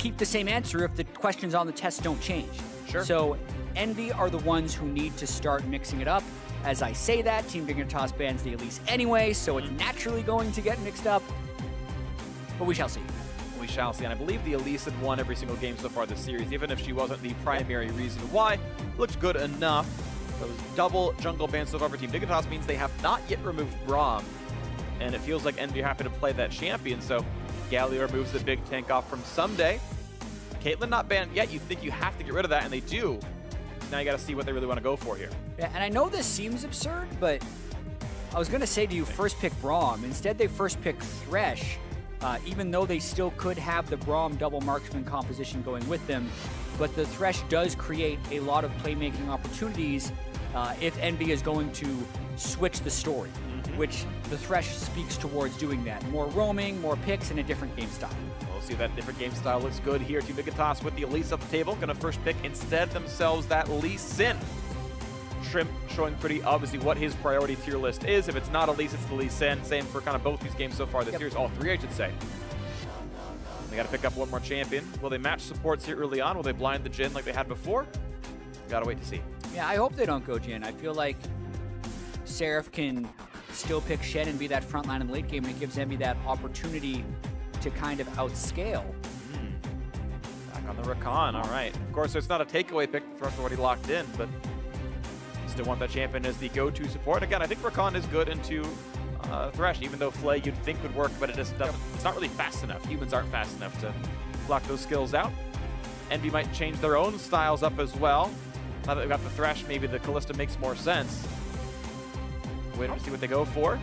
keep the same answer if the questions on the test don't change. Sure. So Envy are the ones who need to start mixing it up. As I say that, Team Dignitas bans the Elise anyway, so it's naturally going to get mixed up. But we shall see. We shall see. And I believe the Elise had won every single game so far this series, even if she wasn't the primary reason why. Looks good enough. Those double jungle bans so far for Team Dignitas means they have not yet removed Braum. And it feels like Envy are happy to play that champion, so Galio removes the big tank off from Someday. Caitlyn not banned yet. You think you have to get rid of that, and they do. Now you got to see what they really want to go for here. Yeah, and I know this seems absurd, but I was going to say to you, first pick Braum. Instead, they first pick Thresh, even though they still could have the Braum double marksman composition going with them. But the Thresh does create a lot of playmaking opportunities if Envy is going to switch the story, which the Thresh speaks towards doing that. More roaming, more picks, and a different game style. We'll see that different game style looks good here. Team Dignitas with the Elise up the table. Going to first pick instead themselves that Lee Sin. Shrimp showing pretty obviously what his priority tier list is. If it's not Elise, it's the Lee Sin. Same for kind of both these games so far this series. All three, I should say. They got to pick up one more champion. Will they match supports here early on? Will they blind the Jhin like they had before? Got to wait to see. Yeah, I hope they don't go Jhin. I feel like Seraph can still pick Shen and be that front line in the late game, and it gives Envy that opportunity to kind of outscale. Back on the Rakan, all right. Of course, it's not a takeaway pick. Thrush already locked in, but you still want that champion as the go-to support. Again, I think Rakan is good into Thresh, even though Flay you'd think would work, but it just doesn't. It's not really fast enough. Humans aren't fast enough to block those skills out. Envy might change their own styles up as well. Now that they've got the Thresh, maybe the Kalista makes more sense. Waiting to see what they go for.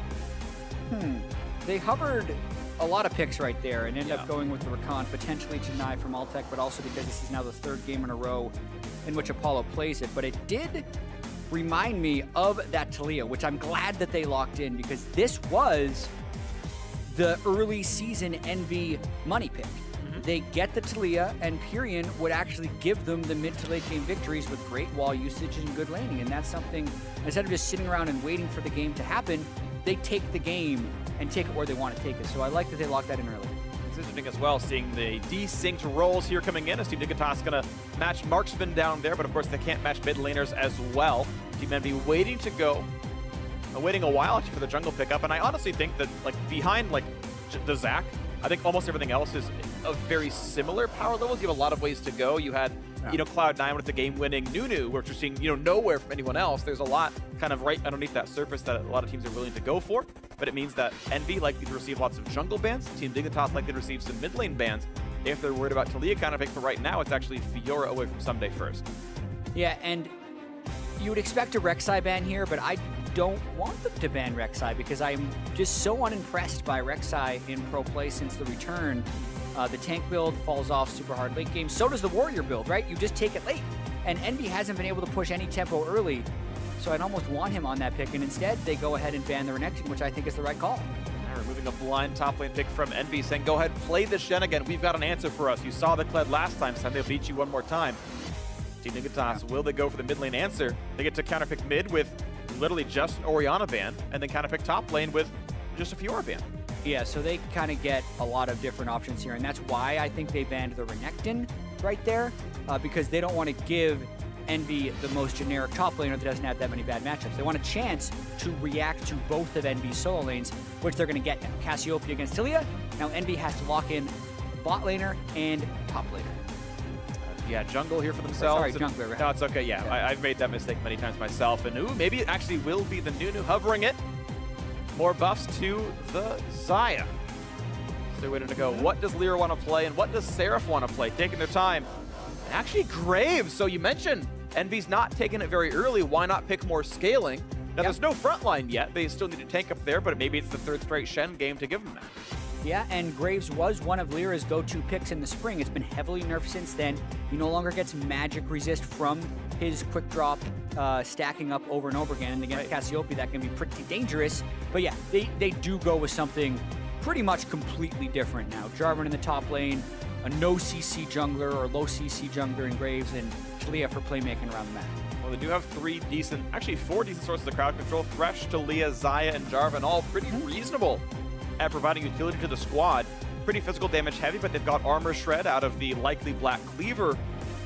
They hovered a lot of picks right there and ended up going with the Rakan, potentially to Nye from Altec, but also because this is now the third game in a row in which Apollo plays it. But it did remind me of that Talia, which I'm glad that they locked in, because this was the early season Envy money pick. They get the Talia, and Pyrion would actually give them the mid to late game victories with great wall usage and good laning. And that's something, instead of just sitting around and waiting for the game to happen, they take the game and take it where they want to take it. So I like that they locked that in early. It's interesting as well, seeing the desynced roles here coming in, as Team Dignitas going to match Marksman down there, but of course they can't match mid laners as well. Team Envy waiting to go, waiting a while actually for the jungle pickup, and I honestly think that like behind like the Zac, I think almost everything else is of very similar power levels. You have a lot of ways to go. You had, you know, Cloud9 with the game-winning Nunu, which you're seeing, you know, nowhere from anyone else. There's a lot kind of right underneath that surface that a lot of teams are willing to go for, but it means that Envy likely to receive lots of jungle bans. Team Dignitas likely to receive some mid lane bans. If they're worried about Talia kind of pick for right now, it's actually Fiora away from Someday first. Yeah, and you would expect a Rek'Sai ban here, but I don't want them to ban Rek'Sai because I'm just so unimpressed by Rek'Sai in pro play since the return. The tank build falls off super hard late game. So does the warrior build, right? You just take it late. And Envy hasn't been able to push any tempo early, so I'd almost want him on that pick. And instead, they go ahead and ban the Renekton, which I think is the right call. Removing a blind top lane pick from Envy, saying, go ahead, play this Shen again. We've got an answer for us. You saw the Kled last time, so they'll beat you one more time. Team Dignitas, will they go for the mid lane answer? They get to counterpick mid with literally just an Orianna ban, and then counterpick top lane with just a Fiora ban. Yeah, so they kind of get a lot of different options here, and that's why I think they banned the Renekton right there, because they don't want to give Envy the most generic top laner that doesn't have that many bad matchups. They want a chance to react to both of Envy's solo lanes, which they're going to get now. Cassiopeia against Talia. Now Envy has to lock in bot laner and top laner. Yeah, jungle here for themselves. Sorry, jungler. No, it's okay. Yeah, I've made that mistake many times myself. And ooh, maybe it actually will be the Nunu hovering it. More buffs to the Xayah. So they're waiting to go. What does Lyra want to play, and what does Seraph want to play? Taking their time. Actually, Graves. So you mentioned Envy's not taking it very early. Why not pick more scaling? Now, there's no front line yet. They still need to tank up there, but maybe it's the third straight Shen game to give them that. Yeah, and Graves was one of Lyra's go-to picks in the spring. It's been heavily nerfed since then. He no longer gets magic resist from his quick drop stacking up over and over again. And against Cassiopeia, that can be pretty dangerous. But yeah, they do go with something pretty much completely different now. Jarvan in the top lane, a no CC jungler or low CC jungler in Graves, and Talia for playmaking around the map. Well, they do have four decent sources of crowd control. Thresh, Talia, Xayah, and Jarvan, all pretty reasonable at providing utility to the squad. pretty physical damage heavy, but they've got armor shred out of the likely black cleaver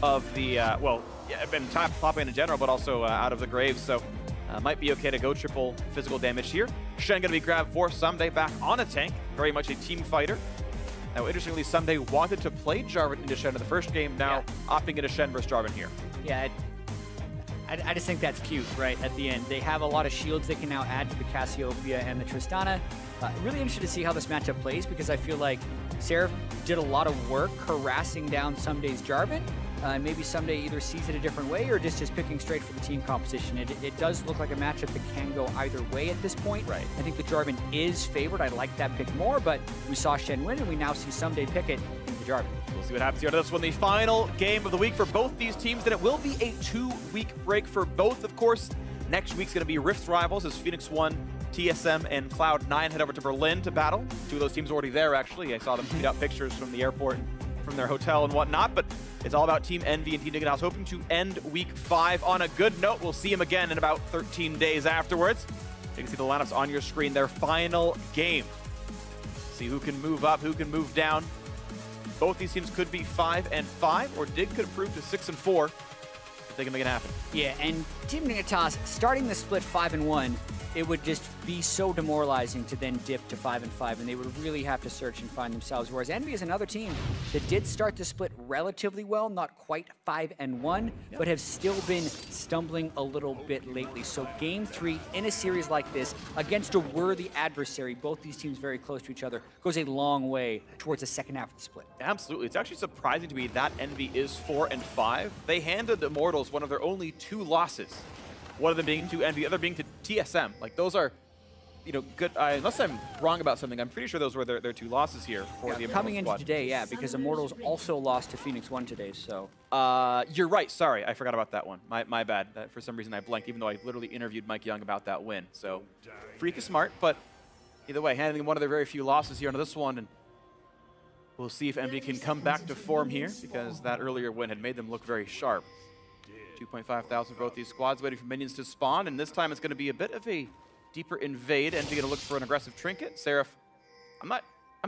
of the, well, yeah, and top lane in general, but also out of the graves. So might be okay to go triple physical damage here. Shen going to be grabbed for Someday back on a tank. Very much a team fighter. Now, interestingly, Someday wanted to play Jarvan into Shen in the first game, now opting into Shen versus Jarvan here. Yeah, I just think that's cute, right, at the end. They have a lot of shields they can now add to the Cassiopeia and the Tristana. Really interested to see how this matchup plays, because I feel like Seraph did a lot of work harassing down Someday's Jarvan. Maybe Someday either sees it a different way or just picking straight for the team composition. It does look like a matchup that can go either way at this point. Right. I think the Jarvan is favored. I like that pick more, but we saw Shen win, and we now see Someday pick it into the Jarvan. We'll see what happens here. This one, the final game of the week for both these teams, and it will be a 2-week break for both, of course. Next week's going to be Rift Rivals as Phoenix 1, TSM, and Cloud9 head over to Berlin to battle. Two of those teams are already there, actually. I saw them tweet out pictures from the airport and from their hotel and whatnot, but it's all about Team EnVy and Team Dignitas, hoping to end Week 5 on a good note. We'll see them again in about 13 days afterwards. You can see the lineups on your screen, their final game. See who can move up, who can move down. Both these teams could be 5-5, or Dig could improve to 6-4 if they can make it happen. Yeah, and Team Dignitas starting the split 5-1, it would just be so demoralizing to then dip to 5-5, and they would really have to search and find themselves. Whereas EnVy is another team that did start the split relatively well, not quite 5-1, but have still been stumbling a little bit lately. So game 3 in a series like this against a worthy adversary, both these teams very close to each other, goes a long way towards the second half of the split. Absolutely. It's actually surprising to me that EnVy is 4-5. They handed the Immortals one of their only 2 losses. One of them being to EnVy, the other being to TSM. Like, those are, you know, good. Unless I'm wrong about something, I'm pretty sure those were their 2 losses here for the Immortals coming into squad. today, yeah, because Immortals also lost to Phoenix 1 today, so. You're right. Sorry, I forgot about that one. My bad. For some reason, I blanked, even though I literally interviewed Mike Young about that win. So, Freak is smart, but either way, handing them one of their very few losses here on this one, and we'll see if EnVy can come back to form here, because that earlier win had made them look very sharp. 2,500 for both these squads, waiting for minions to spawn, and this time it's going to be a bit of a deeper invade. EnVy going to look for an aggressive trinket. Seraph, I'm not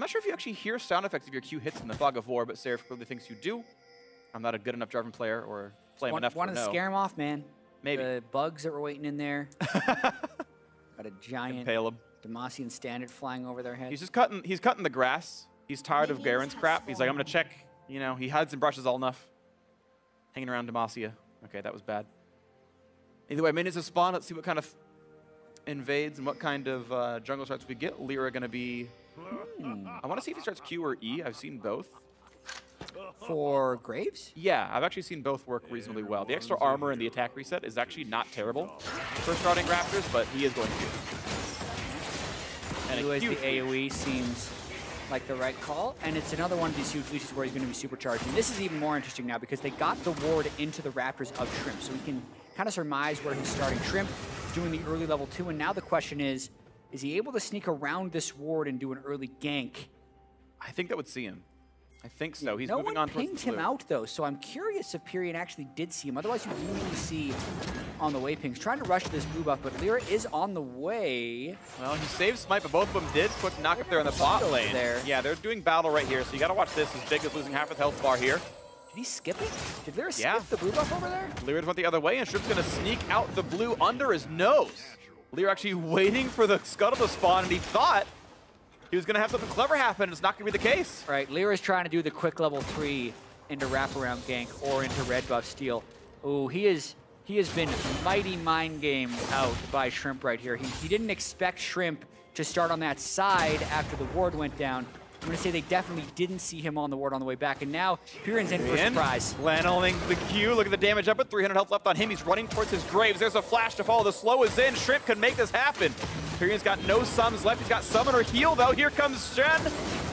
sure if you actually hear sound effects if your Q hits in the fog of war, but Seraph clearly thinks you do. I'm not a good enough Jarvan player or play him enough to know. Wanted to scare him off, man. Maybe. The bugs that were waiting in there. Got a giant Demacian standard flying over their head. He's cutting the grass. He's tired of Garen's crap. He's like, I'm going to check. You know, he hides and brushes all enough. Hanging around Demacia. Okay, that was bad. Either way, minions have spawned. Let's see what kind of invades and what kind of jungle starts we get. Lyra going to be... I want to see if he starts Q or E. I've seen both. For Graves? Yeah, I've actually seen both work reasonably well. The extra armor and the attack reset is actually not terrible for starting Raptors, but he is going Q. And the AoE seems like the right call, and it's another one of these huge leashes where he's going to be supercharged. And this is even more interesting now because they got the ward into the Raptors of Shrimp, so we can kind of surmise where he's starting. Shrimp doing the early level 2, and now the question is he able to sneak around this ward and do an early gank? I think that would see him. I think so. He's moving on towards the blue. No one pinged him out, though, so I'm curious if Pyrian actually did see him. Otherwise, you usually see on the way pings. Trying to rush this blue buff, but Lyra is on the way. Well, he saved Smite, but both of them did. Quick knock up there in the bot lane. Yeah, they're doing battle right here, so you got to watch this as Big is losing half his health bar here. Did he skip it? Did Lyra skip the blue buff over there? Lyra went the other way, and Shrimp's going to sneak out the blue under his nose. Lyra actually waiting for the scuttle to spawn, and he thought he was going to have something clever happen. It's not going to be the case. Right, Lyra's trying to do the quick level 3 into wraparound gank or into red buff steal. Ooh, he has been mighty mind gamed out by Shrimp right here. He didn't expect Shrimp to start on that side after the ward went down. I'm going to say they definitely didn't see him on the ward on the way back, and now Pyrian's in for a surprise. Lanneling the Q, look at the damage up, but 300 health left on him. He's running towards his graves. There's a flash to follow. The slow is in. Shrimp can make this happen. Pyrian's got no sums left. He's got summoner heal, though. Here comes Shen.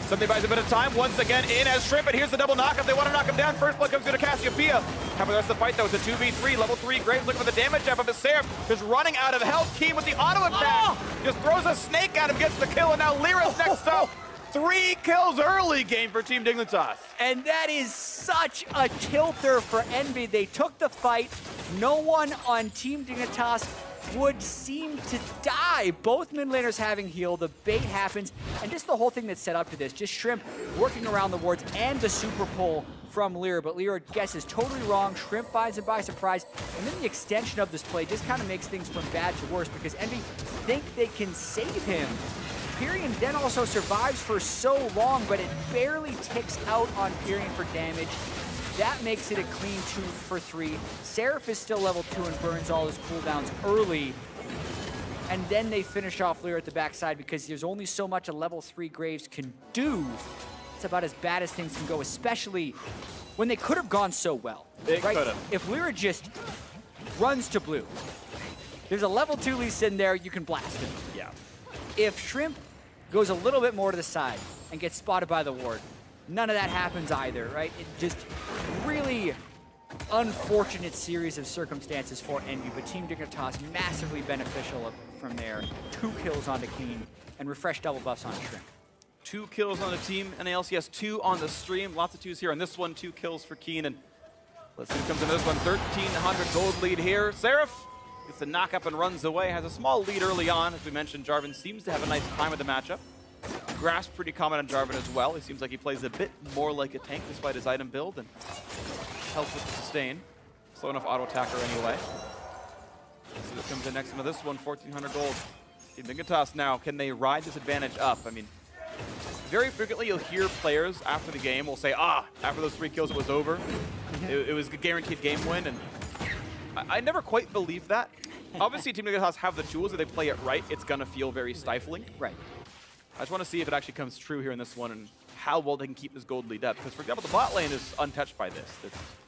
Something buys a bit of time. Once again in as Shrimp, and here's the double knockup. They want to knock him down. First blood comes to Cassiopeia. How about the rest of the fight, though? It's a 2v3. Level 3 Graves looking for the damage up of the Seraph. Just running out of health. Keen with the auto attack. Just throws a snake at him, gets the kill, and now Lyra's next up. 3 kills early game for Team Dignitas. And that is such a tilter for EnVy. They took the fight. No one on Team Dignitas would seem to die. Both mid laners having heal, the bait happens, and just the whole thing that's set up to this. Just Shrimp working around the wards and the super pull from Lyra, but Lyra guesses totally wrong. Shrimp buys it by surprise, and then the extension of this play just kind of makes things from bad to worse because Envy think they can save him. Pyrion then also survives for so long, but it barely ticks out on Pyrion for damage. That makes it a clean 2 for 3. Seraph is still level 2 and burns all his cooldowns early. And then they finish off Lyra at the backside because there's only so much a level 3 Graves can do. It's about as bad as things can go, especially when they could have gone so well. They could have. If Lyra just runs to blue, there's a level 2 Lee Sin there, you can blast him. Yeah. If Shrimp goes a little bit more to the side and gets spotted by the ward, none of that happens either, right? It just really unfortunate series of circumstances for Envy, but Team Dignitas massively beneficial from there. 2 kills onto Keen and refresh double buffs on Shrimp. 2 kills on the team and the LCS, 2 on the stream. Lots of 2s here on this one, 2 kills for Keen. And let's see who comes into this one. 1,300 gold lead here. Seraph gets the knock up and runs away. Has a small lead early on. As we mentioned, Jarvan seems to have a nice time with the matchup. Grasp pretty common on Jarvan as well. He seems like he plays a bit more like a tank despite his item build and helps with the sustain. Slow enough auto attacker anyway. Let's see what comes in next into this one. 1,400 gold. Team Dignitas now, can they ride this advantage up? I mean, very frequently you'll hear players after the game will say, after those 3 kills it was over. It was a guaranteed game win, and I never quite believed that. Obviously Team Dignitas have the tools. If they play it right, it's gonna feel very stifling. Right. I just want to see if it actually comes true here in this one and how well they can keep this gold lead up. Because, for example, the bot lane is untouched by this.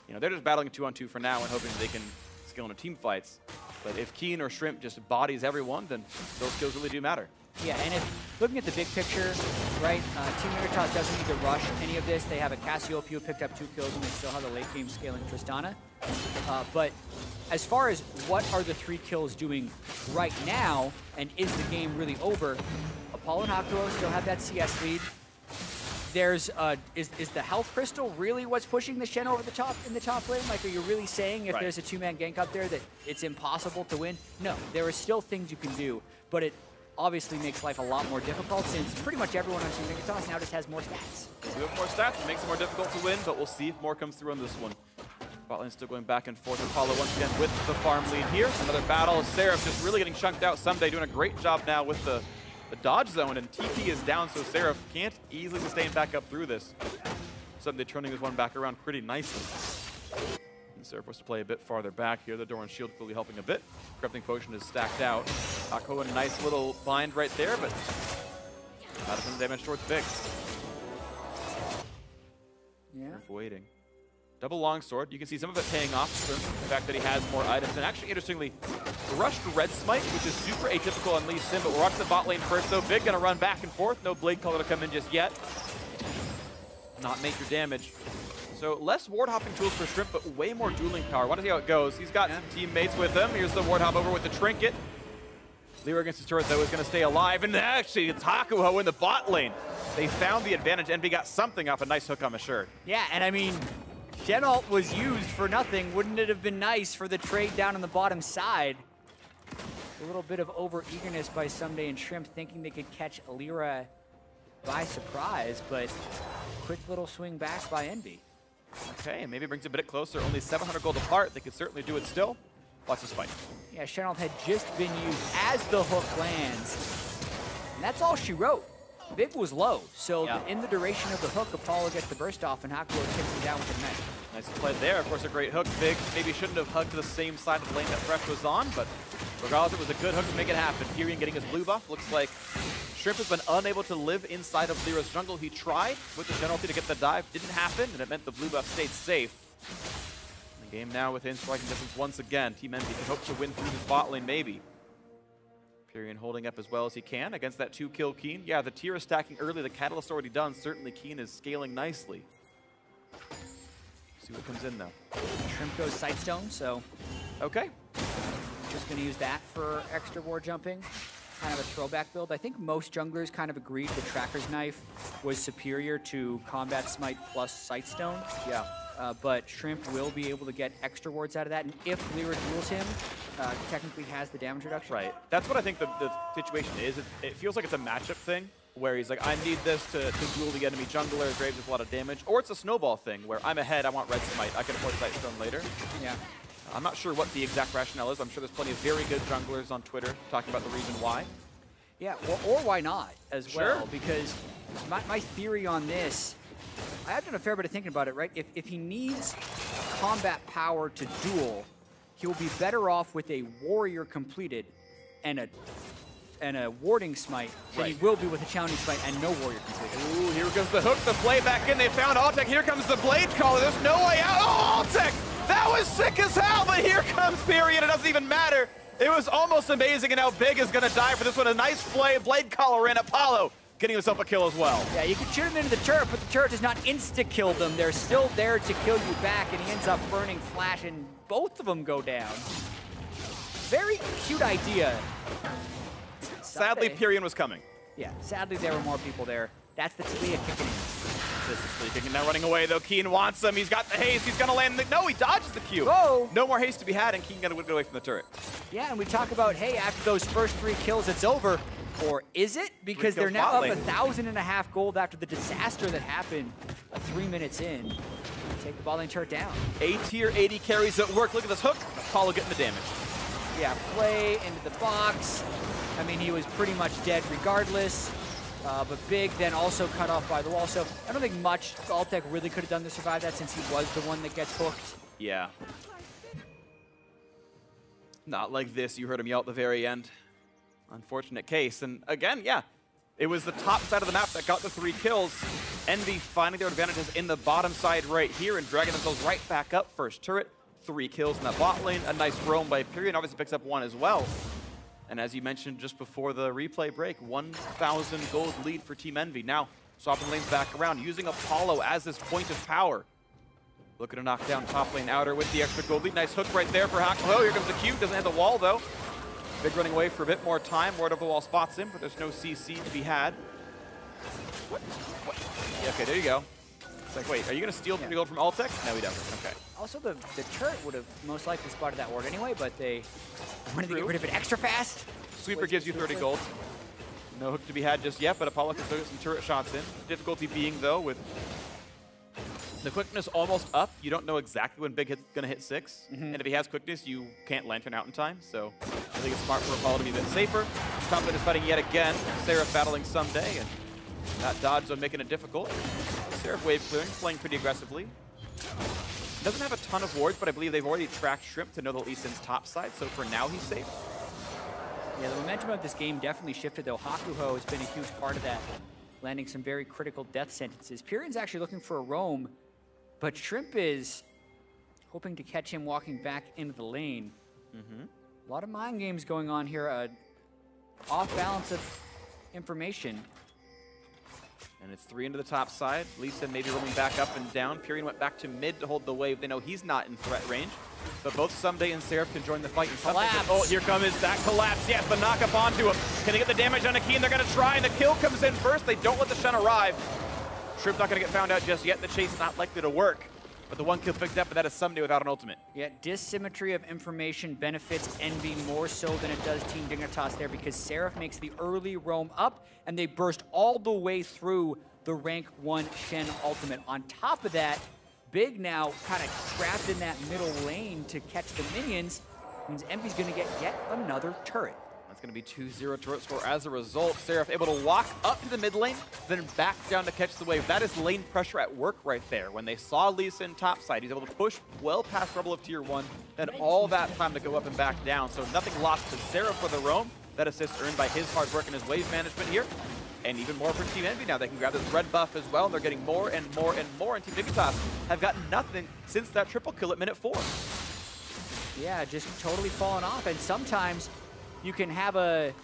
They're just battling 2-on-2 for now and hoping they can skill into team fights. But if Keen or Shrimp just bodies everyone, then those kills really do matter. Yeah, and if looking at the big picture, right, Team Dignitas doesn't need to rush any of this. They have a Cassiopeia who picked up 2 kills, and they still have the late game scaling Tristana. But as far as what are the 3 kills doing right now, and is the game really over, Apollo and Hakuo still have that CS lead. There's is the health crystal really what's pushing the Shen over the top in the top lane? Like, are you really saying if there's a 2-man gank up there that it's impossible to win? No, there are still things you can do, but it obviously makes life a lot more difficult since pretty much everyone on Team Dignitas now just has more stats. You have more stats, it makes it more difficult to win, but we'll see if more comes through on this one. Bot lane still going back and forth. Apollo once again with the farm lead here. Another battle. Seraph just really getting chunked out. Someday doing a great job now with the dodge zone, and TP is down, so Seraph can't easily sustain back up through this. Someday turning this one back around pretty nicely. And Seraph was to play a bit farther back here. The Doran shield clearly helping a bit. Corrupting Potion is stacked out. Ako a nice little bind right there, but not enough damage towards Big. Yeah. Waiting. Double longsword. You can see some of it paying off from the fact that he has more items. And actually, interestingly, rushed red smite, which is super atypical on Lee Sin, but we're watching the bot lane first, though. Big gonna run back and forth. No blade color to come in just yet. Not major damage. So less ward hopping tools for Shrimp, but way more dueling power. Want to see how it goes. He's got some teammates with him. Here's the ward hop over with the trinket. Lyra against his turret, though, is going to stay alive. And actually, it's Hakuho in the bot lane. They found the advantage. Envy got something off a nice hook on the shirt. Yeah, and I mean, Shen ult was used for nothing. Wouldn't it have been nice for the trade down on the bottom side? A little bit of over-eagerness by Someday and Shrimp, thinking they could catch Lyra by surprise, but quick little swing back by Envy. Okay, and maybe brings it a bit closer. Only 700 gold apart. They could certainly do it still. Watch this fight. Yeah, Shen ult had just been used as the hook lands. And that's all she wrote. Big was low, so in the duration of the hook, Apollo gets the burst off, and Hakuo takes him down with the knife. Nice play there. Of course, a great hook. Big maybe shouldn't have hugged to the same side of the lane that Fresh was on, but regardless, it was a good hook to make it happen. Pyrion getting his blue buff. Looks like Shrimp has been unable to live inside of Lyra's jungle. He tried with the Shen ulti to get the dive. Didn't happen, and it meant the blue buff stayed safe. The game now within striking distance once again. Team Envy can hope to win through this bot lane, maybe. Pyrion holding up as well as he can against that 2-kill Keen. Yeah, the tier is stacking early. The Catalyst already done. Certainly Keen is scaling nicely. See what comes in, though. Shrimp goes Sightstone, so... Okay. Just going to use that for extra ward jumping. Kind of a throwback build. I think most junglers kind of agreed with Tracker's Knife was superior to Combat Smite plus Sightstone. Yeah. But Shrimp will be able to get extra wards out of that, and if Lyra duels him, technically has the damage reduction. Right. That's what I think the situation is. It feels like it's a matchup thing, where he's like, I need this to duel the enemy jungler, Graves with a lot of damage. Or it's a snowball thing, where I'm ahead, I want Red Smite, I can afford Sightstone later. Yeah. I'm not sure what the exact rationale is. I'm sure there's plenty of very good junglers on Twitter talking about the reason why. Yeah, or why not as well, Sure. because my theory on this, I have done a fair bit of thinking about it, right? If he needs combat power to duel, he'll be better off with a warrior completed and a warding smite than he will be with a challenging smite and no warrior completed. Ooh, here comes the hook, the play back in. They found Altec. Here comes the blade caller. There's no way out. Oh, Altec! That was sick as hell, but here comes Period. It doesn't even matter. It was almost amazing, and now Big is going to die for this one. A nice play, blade caller in. Apollo getting himself a kill as well. Yeah, you can shoot him into the turret, but the turret does not insta-kill them. They're still there to kill you back, and he ends up burning Flash, and both of them go down. Very cute idea. Sadly, Period was coming. Yeah, sadly there were more people there. That's the Talia kicking in. This is sleeping, and now running away, though. Keen wants him. He's got the haste. He's going to land. No, he dodges the Q. Whoa. No more haste to be had, and Keen going to get away from the turret. Yeah, and we talk about, hey, after those first 3 kills, it's over. Or is it? Because they're now up 1,500 gold after the disaster that happened 3 minutes in. Take the bot lane turret down. A-tier 80 carries at work. Look at this hook. Apollo getting the damage. Yeah, play into the box. I mean, he was pretty much dead regardless. But Big then also cut off by the wall. So I don't think much Altec really could have done to survive that since he was the one that gets hooked. Yeah. Not like this. You heard him yell at the very end. Unfortunate case. And again, yeah, it was the top side of the map that got the 3 kills. Envy finding their advantages in the bottom side right here and dragging themselves right back up. First turret, 3 kills in that bot lane. A nice roam by Period. Obviously picks up 1 as well. And as you mentioned just before the replay break, 1,000 gold lead for Team Envy. Now, swapping lanes back around, using Apollo as this point of power. Looking to knock down top lane outer with the extra gold lead. Nice hook right there for Hack. Oh, here comes the Q. Doesn't hit the wall, though. Big running away for a bit more time. Ward over the wall spots him, but there's no CC to be had. What? Yeah, okay, there you go. It's like, wait, are you going to steal 3 gold from Altec? No, he doesn't. Okay. Also, the turret would have most likely spotted that ward anyway, but they wanted to get rid of it extra fast. Sweeper gives you 30 gold. No hook to be had just yet, but Apollo can still get some turret shots in. Difficulty being, though, with the quickness almost up. You don't know exactly when Big is going to hit 6. And if he has quickness, you can't lantern out in time. So I think it's smart for Apollo to be a bit safer. Top lane is fighting yet again. Seraph battling someday, and that dodge zone making it difficult. Seraph wave clearing, playing pretty aggressively. Doesn't have a ton of wards, but I believe they've already tracked Shrimp to know that Lee Sin's top side, so for now he's safe. Yeah, the momentum of this game definitely shifted, though. Hakuho has been a huge part of that, landing some very critical death sentences. Pyrian's actually looking for a roam, but Shrimp is hoping to catch him walking back into the lane. A lot of mind games going on here, off balance of information. And it's 3 into the top side. Lee Sin maybe roaming back up and down. Pyrian went back to mid to hold the wave. They know he's not in threat range. But both Someday and Seraph can join the fight. And collapse. Oh, here comes that collapse. Yes, the knock up onto him. Can they get the damage on a Keen? They're going to try, and the kill comes in first. They don't let the Shen arrive. Shrimp not going to get found out just yet. The chase not likely to work. But the 1 kill picked up, but that is Someday without an ultimate. Yeah, dissymmetry of information benefits Envy more so than it does Team Dignitas there, because Seraph makes the early roam up, and they burst all the way through the rank 1 Shen ultimate. On top of that, Big now kind of trapped in that middle lane to catch the minions. Means Envy's going to get yet another turret. That's going to be 2-0 turret score as a result. Seraph able to walk up to the mid lane, then back down to catch the wave. That is lane pressure at work right there. When they saw Lee Sin topside, he's able to push well past Rebel of Tier 1, then all that time to go up and back down. So nothing lost to Seraph for the roam. That assist earned by his hard work and his wave management here. And even more for Team Envy now. They can grab this red buff as well, and they're getting more and more and more. And Team Dignitas have gotten nothing since that triple kill at minute 4. Yeah, just totally fallen off. And sometimes you can have a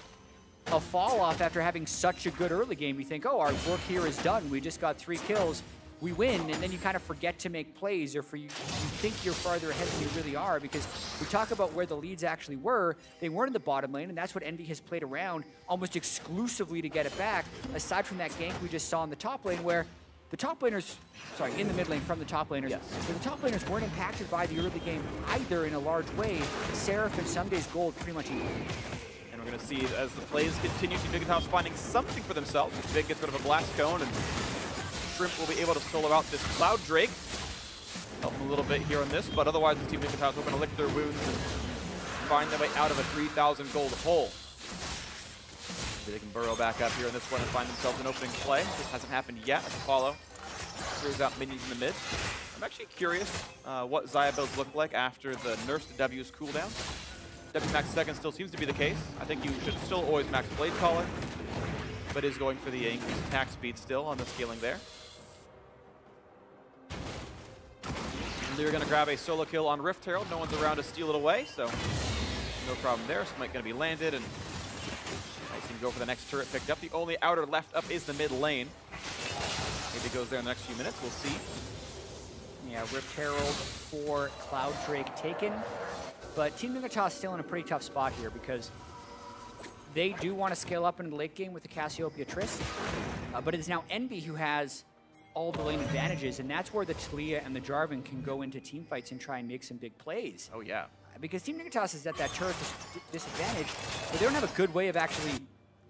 fall off after having such a good early game. You think, oh, our work here is done. We just got 3 kills. we win, and then you kind of forget to make plays, or you think you're farther ahead than you really are, because we talk about where the leads actually were. They weren't in the bottom lane, and that's what EnVy has played around almost exclusively to get it back, aside from that gank we just saw in the top lane, where the top laners, sorry, in the mid lane from the top laners, where the top laners weren't impacted by the early game either in a large way. Seraph and Sunday's gold pretty much equal. And we're going to see as the plays continue, Team Dignitas finding something for themselves. Big gets rid of a blast cone, and Shrimp will be able to solo out this Cloud Drake. Help them a little bit here on this, but otherwise the Team Dignitas are going to lick their wounds and find their way out of a 3,000 gold hole. Maybe they can burrow back up here in this one and find themselves an opening play. This hasn't happened yet as Apollo throws out minions in the mid. I'm actually curious what Xayah builds look like after the nerfs to W's cooldown. W max second still seems to be the case. I think you should still always max Blade Caller, but is going for the increased attack speed still on the scaling there. They're going to grab a solo kill on Rift Herald. No one's around to steal it away, so no problem there. Smite going to be landed, and nice to go for the next turret picked up. The only outer left up is the mid lane. Maybe it goes there in the next few minutes. We'll see. Yeah, Rift Herald for Cloud Drake taken. But Team Dignitas still in a pretty tough spot here, because they do want to scale up into the late game with the Cassiopeia Triss. But it is now EnVy who has all the lane advantages, and that's where the Talia and the Jarvan can go into team fights and try and make some big plays. Oh, yeah. Because Team Dignitas is at that turret disadvantage, but they don't have a good way of actually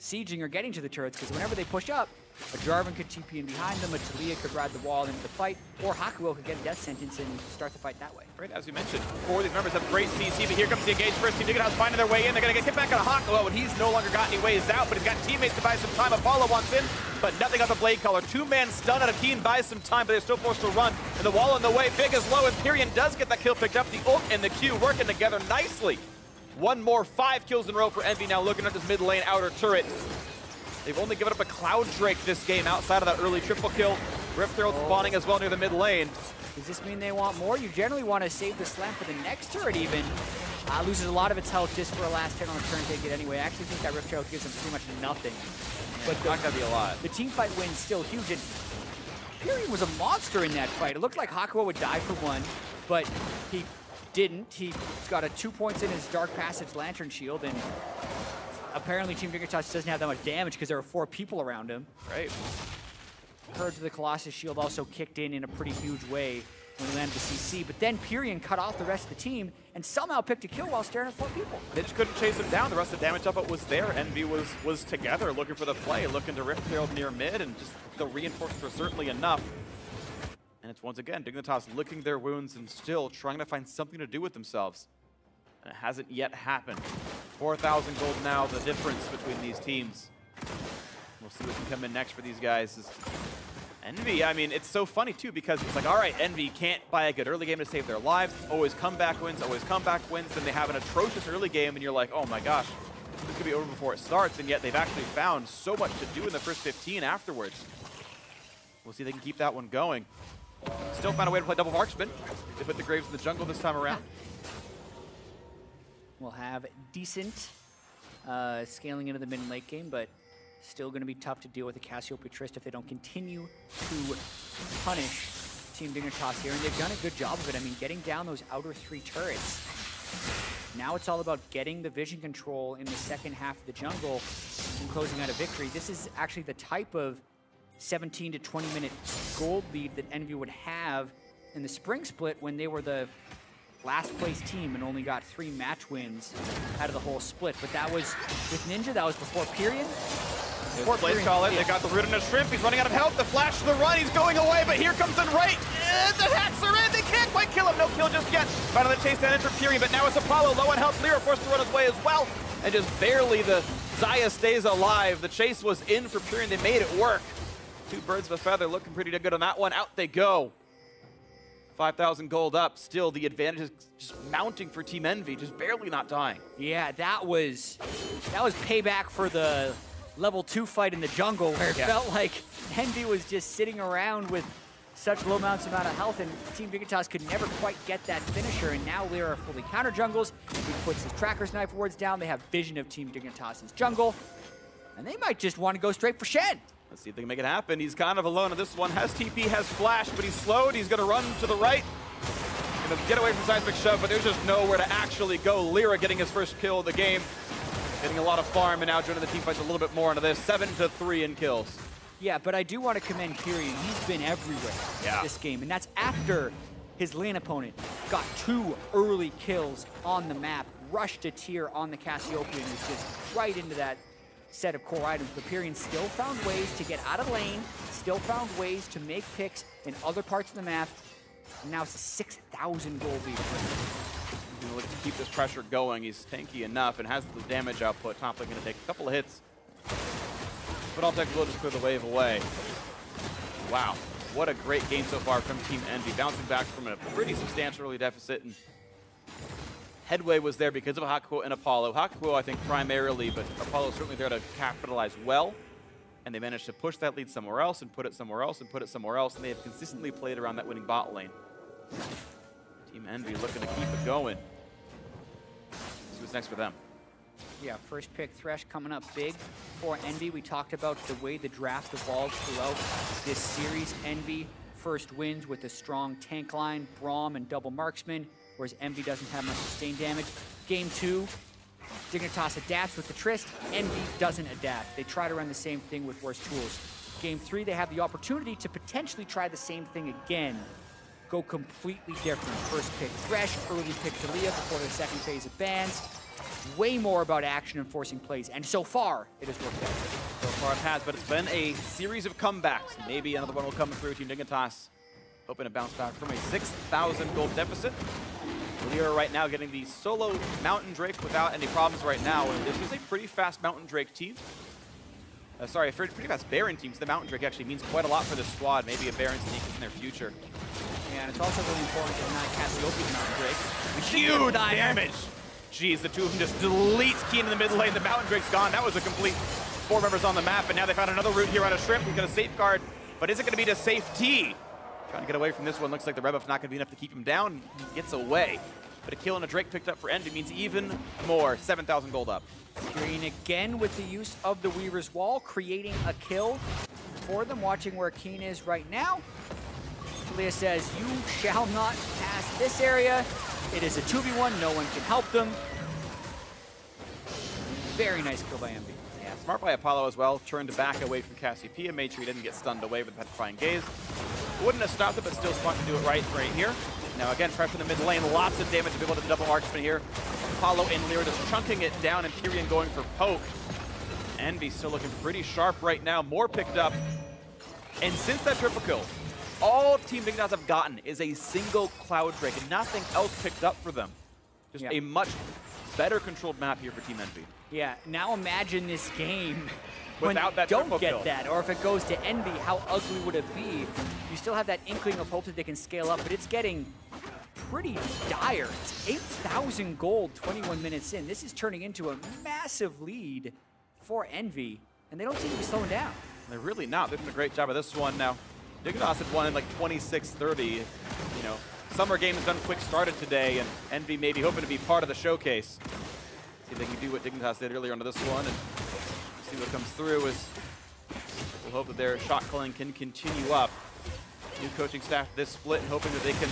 sieging or getting to the turrets, because whenever they push up, a Jarvan could TP in behind them, a Talia could ride the wall into the fight, or Hakuo could get a death sentence and start the fight that way. Right, as you mentioned, four of these members have great CC, but here comes the engage first. Team Dignitas finding their way in. They're going to get hit back on Hakuo, and he's no longer got any ways out, but he's got teammates to buy some time. Apollo wants in, but nothing off the Blade Caller. Two-man stun on a team buys some time, but they're still forced to run. And the wall in the way, Big is low, and Pyrion does get that kill picked up. The ult and the Q working together nicely. One more, 5 kills in a row for EnVy now looking at this mid lane outer turret. They've only given up a Cloud Drake this game outside of that early triple kill. Rift Herald spawning as well near the mid lane. Does this mean they want more? You generally want to save the slam for the next turret even. Loses a lot of its health just for a last hit on the turn, take it anyway. I actually think that Rift Herald gives them pretty much nothing. But not gonna be a lot. The team fight win's still huge, and Pyrion was a monster in that fight. It looked like Hakuo would die for one, but he didn't. He's got a 2 points in his Dark Passage Lantern Shield, and apparently Team Dignitas doesn't have that much damage because there are 4 people around him. Right. Curve to the Colossus Shield also kicked in a pretty huge way when he landed the CC, but then Pyrion cut off the rest of the team and somehow picked a kill while staring at 4 people. They just couldn't chase him down. The rest of the damage output was there. EnVy was together, looking for the play, looking to Rift Herald near mid, and just the reinforcements were certainly enough. And it's once again Dignitas licking their wounds and still trying to find something to do with themselves. And it hasn't yet happened. 4,000 gold now, the difference between these teams. We'll see what can come in next for these guys. EnVy, I mean, it's so funny too, because it's like, all right, EnVy can't buy a good early game to save their lives. Always comeback wins, Then they have an atrocious early game, and you're like, oh my gosh, this could be over before it starts. And yet they've actually found so much to do in the first 15 afterwards. We'll see if they can keep that one going. Still found a way to play double marksman. They put the Graves in the jungle this time around. We'll have decent scaling into the mid and late game, but still going to be tough to deal with the Cassiopeia Triss if they don't continue to punish Team Dignitas here. And they've done a good job of it. I mean, getting down those outer 3 turrets. Now it's all about getting the vision control in the second half of the jungle and closing out a victory. This is actually the type of 17 to 20 minute gold lead that EnVy would have in the spring split when they were the last place team and only got 3 match wins out of the whole split. But that was with Ninja, that was before Pyrion. Blade Caller, they got the root in a shrimp. He's running out of health. The flash to the run. He's going away, but here comes Enrate. The hacks are in. They can't quite kill him. No kill just yet. Finally chase down enter Pyrion, but now it's Apollo low on health. Lyra forced to run his way as well, and just barely the Xayah stays alive. The chase was in for Pyrion. They made it work. 2 birds of a feather, looking pretty good on that one. Out they go. 5,000 gold up. Still, the advantage is just mounting for Team EnVy, just barely not dying. Yeah, that was payback for the level 2 fight in the jungle, where it felt like EnVy was just sitting around with such low amount of health, and Team Dignitas could never quite get that finisher. And now Lyra fully counter jungles. He puts his Tracker's Knife wards down. They have vision of Team Dignitas' jungle, and they might just want to go straight for Shen. Let's see if they can make it happen. He's kind of alone on this one. Has TP, has flash, but he's slowed. He's going to run to the right. Going to get away from seismic shove, but there's just nowhere to actually go. Lyra getting his first kill of the game. Getting a lot of farm, and now joining the team fights a little bit more into this. 7-3 in kills. Yeah, but I do want to commend Kyrian. He's been everywhere this game, and that's after his lane opponent got 2 early kills on the map, rushed a tier on the Cassiopeia, and was just right into that set of core items. But Kyrian still found ways to get out of lane, still found ways to make picks in other parts of the map, and now it's a 6,000 gold lead for him. He's going to look to keep this pressure going. He's tanky enough and has the damage output. Top lane going to take a couple of hits, but Altec will just clear the wave away. Wow, what a great game so far from Team EnVy, bouncing back from a pretty substantial early deficit. And headway was there because of Hakuo and Apollo. Hakuo, I think, primarily, but Apollo certainly there to capitalize well. And they managed to push that lead somewhere else and put it somewhere else and put it somewhere else. And they have consistently played around that winning bot lane. Team EnVy looking to keep it going. See what's next for them. Yeah, first pick Thresh coming up big for EnVy. We talked about the way the draft evolved throughout this series. EnVy first wins with a strong tank line, Braum and double marksman, whereas EnVy doesn't have much sustained damage. Game 2, Dignitas adapts with the Trist. EnVy doesn't adapt. They try to run the same thing with worse tools. Game 3, they have the opportunity to potentially try the same thing again. Go completely different. First pick Thresh, early pick Talia before the second phase of bans. Way more about action and forcing plays, and so far, it has worked out. So far it has, but it's been a series of comebacks. Maybe another one will come through. Team Dignitas hoping to bounce back from a 6,000 gold deficit. Lyra right now getting the solo Mountain Drake without any problems right now. And this is a pretty fast Mountain Drake team. Sorry, a pretty fast Baron team. So the Mountain Drake actually means quite a lot for this squad. Maybe a Baron sneak is in their future. Yeah, and it's also really important to not Cassiopeia Mountain Drake. Huge damage! Jeez, the two of them just deletes Keen in the mid lane. The Mountain Drake's gone. That was a complete 4 members on the map, and now they found another route here out of Shrimp. He's going to safeguard, but is it going to be to safety? Trying to get away from this one. Looks like the rebuff's not going to be enough to keep him down. He gets away. But a kill and a Drake picked up for EnVy means even more. 7,000 gold up. Green again with the use of the Weaver's Wall, creating a kill for them. Watching where Keen is right now. Talia says, "You shall not pass this area." It is a 2v1, no one can help them. Very nice kill by EnVy. Yeah, smart by Apollo as well. Turned back away from Cassiopeia, made sure he didn't get stunned away with the petrifying gaze. Wouldn't have stopped it, but still smart to do it right here. Now again, pressure in the mid lane, lots of damage to be able to double marksman here. Apollo and Lyra just chunking it down, and Kyrian going for poke. EnVy still looking pretty sharp right now, more picked up. And since that triple kill, all Team Dignitas have gotten is a single Cloud Drake, and nothing else picked up for them. Just a much better controlled map here for Team EnVy. Yeah, now imagine this game without that don't triple get kill. that, or if it goes to EnVy, how ugly would it be? You still have that inkling of hope that they can scale up, but it's getting pretty dire. It's 8,000 gold 21 minutes in. This is turning into a massive lead for EnVy, and they don't seem to be slowing down. They're really not. They're doing a great job of this one now. Dignitas had won in like 26-30. You know, Summer Games done quick started today, and EnVy maybe hoping to be part of the showcase. See if they can do what Dignitas did earlier onto this one, and see what comes through. Is we'll hope that their shot calling can continue up. New coaching staff this split, and hoping that they can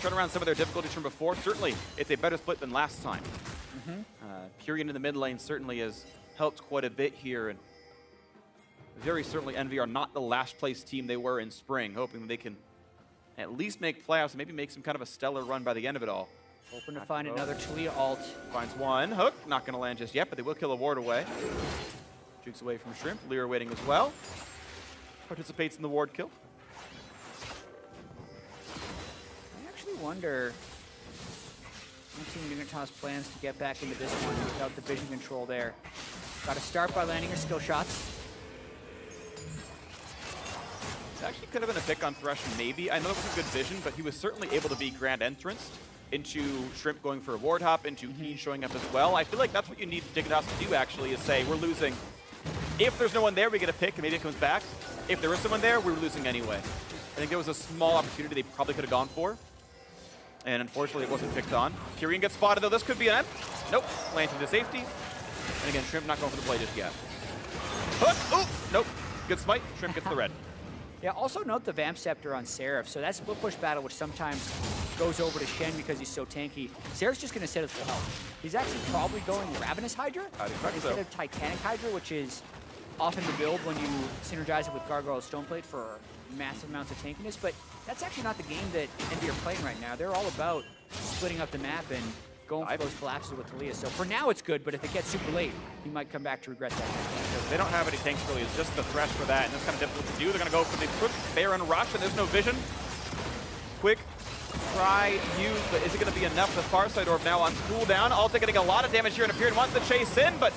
turn around some of their difficulties from before. Certainly, it's a better split than last time. Kyrian in the mid lane certainly has helped quite a bit here, and very certainly EnVy are not the last place team they were in spring, hoping that they can at least make playoffs and maybe make some kind of a stellar run by the end of it all. Hoping to find another Talia ult. Finds one. Hook, not going to land just yet, but they will kill a ward away. Jukes away from Shrimp. Lyra waiting as well. Participates in the ward kill. I actually wonder what Team Dignitas plans to get back into this one without the vision control there. Got to start by landing her skill shots. It actually could have been a pick on Thresh, maybe. I know it wasn't good vision, but he was certainly able to be grand entranced into Shrimp going for a ward hop, into Keen showing up as well. I feel like that's what you need Dignitas to do, actually, is say, we're losing. If there's no one there, we get a pick, and maybe it comes back. If there is someone there, we're losing anyway. I think it was a small opportunity they probably could have gone for. And unfortunately, it wasn't picked on. Kyrian gets spotted, though. This could be an end. Nope. Landing to safety. And again, Shrimp not going for the play just yet. Hook! Ooh! Nope. Good smite, Shrimp gets the red. Yeah, also note the Vamp Scepter on Seraph. So that split push battle, which sometimes goes over to Shen because he's so tanky. Seraph's just going to set us full health. He's actually probably going Ravenous Hydra instead of Titanic Hydra, which is often the build when you synergize it with Gargoyle Stoneplate for massive amounts of tankiness. But that's actually not the game that EnVy are playing right now. They're all about splitting up the map and going for those collapses with Talia. So for now it's good, but if it gets super late, he might come back to regret that. Because they don't have any tanks really, it's just the thresh for that, and it's kind of difficult to do. They're going to go for the quick Baron Rush, and there's no vision. Quick try, use, but is it going to be enough? The far side orb now on cooldown. Altic getting a lot of damage here, and Appeared wants to chase in, but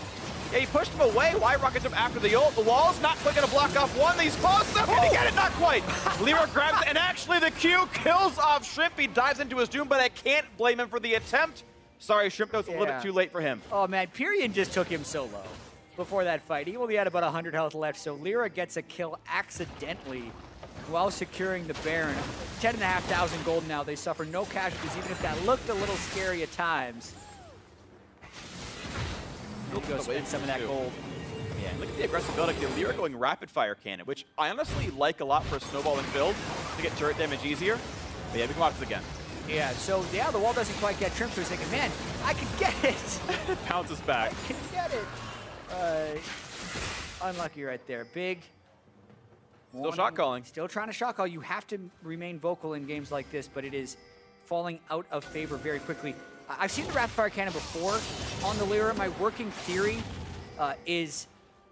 yeah, he pushed him away. Why rockets him after the ult? The wall's not quite going to block off one. He's close enough. Can he get it? Not quite. Lyra grabs it, and actually the Q kills off Shrimp. He dives into his doom, but I can't blame him for the attempt. Sorry, Shrimp, that was a little bit too late for him. Oh man, Pyrian just took him so low before that fight. He only had about 100 health left, so Lyra gets a kill accidentally while securing the Baron. 10,500 gold now. They suffer no casualties, even if that looked a little scary at times. We'll go spend some of that gold. Yeah, look at the aggressive build. Like Lyra going rapid fire cannon, which I honestly like a lot for a snowballing build to get turret damage easier. But yeah, we can watch this again. Yeah, so yeah, the wall doesn't quite get trimmed, so he's thinking, man, I can get it. Pounces back. I can get it. Unlucky right there. Big. Still shot calling. Still trying to shot call. You have to remain vocal in games like this, but it is falling out of favor very quickly. I've seen the rapid fire cannon before on the Lyra. My working theory is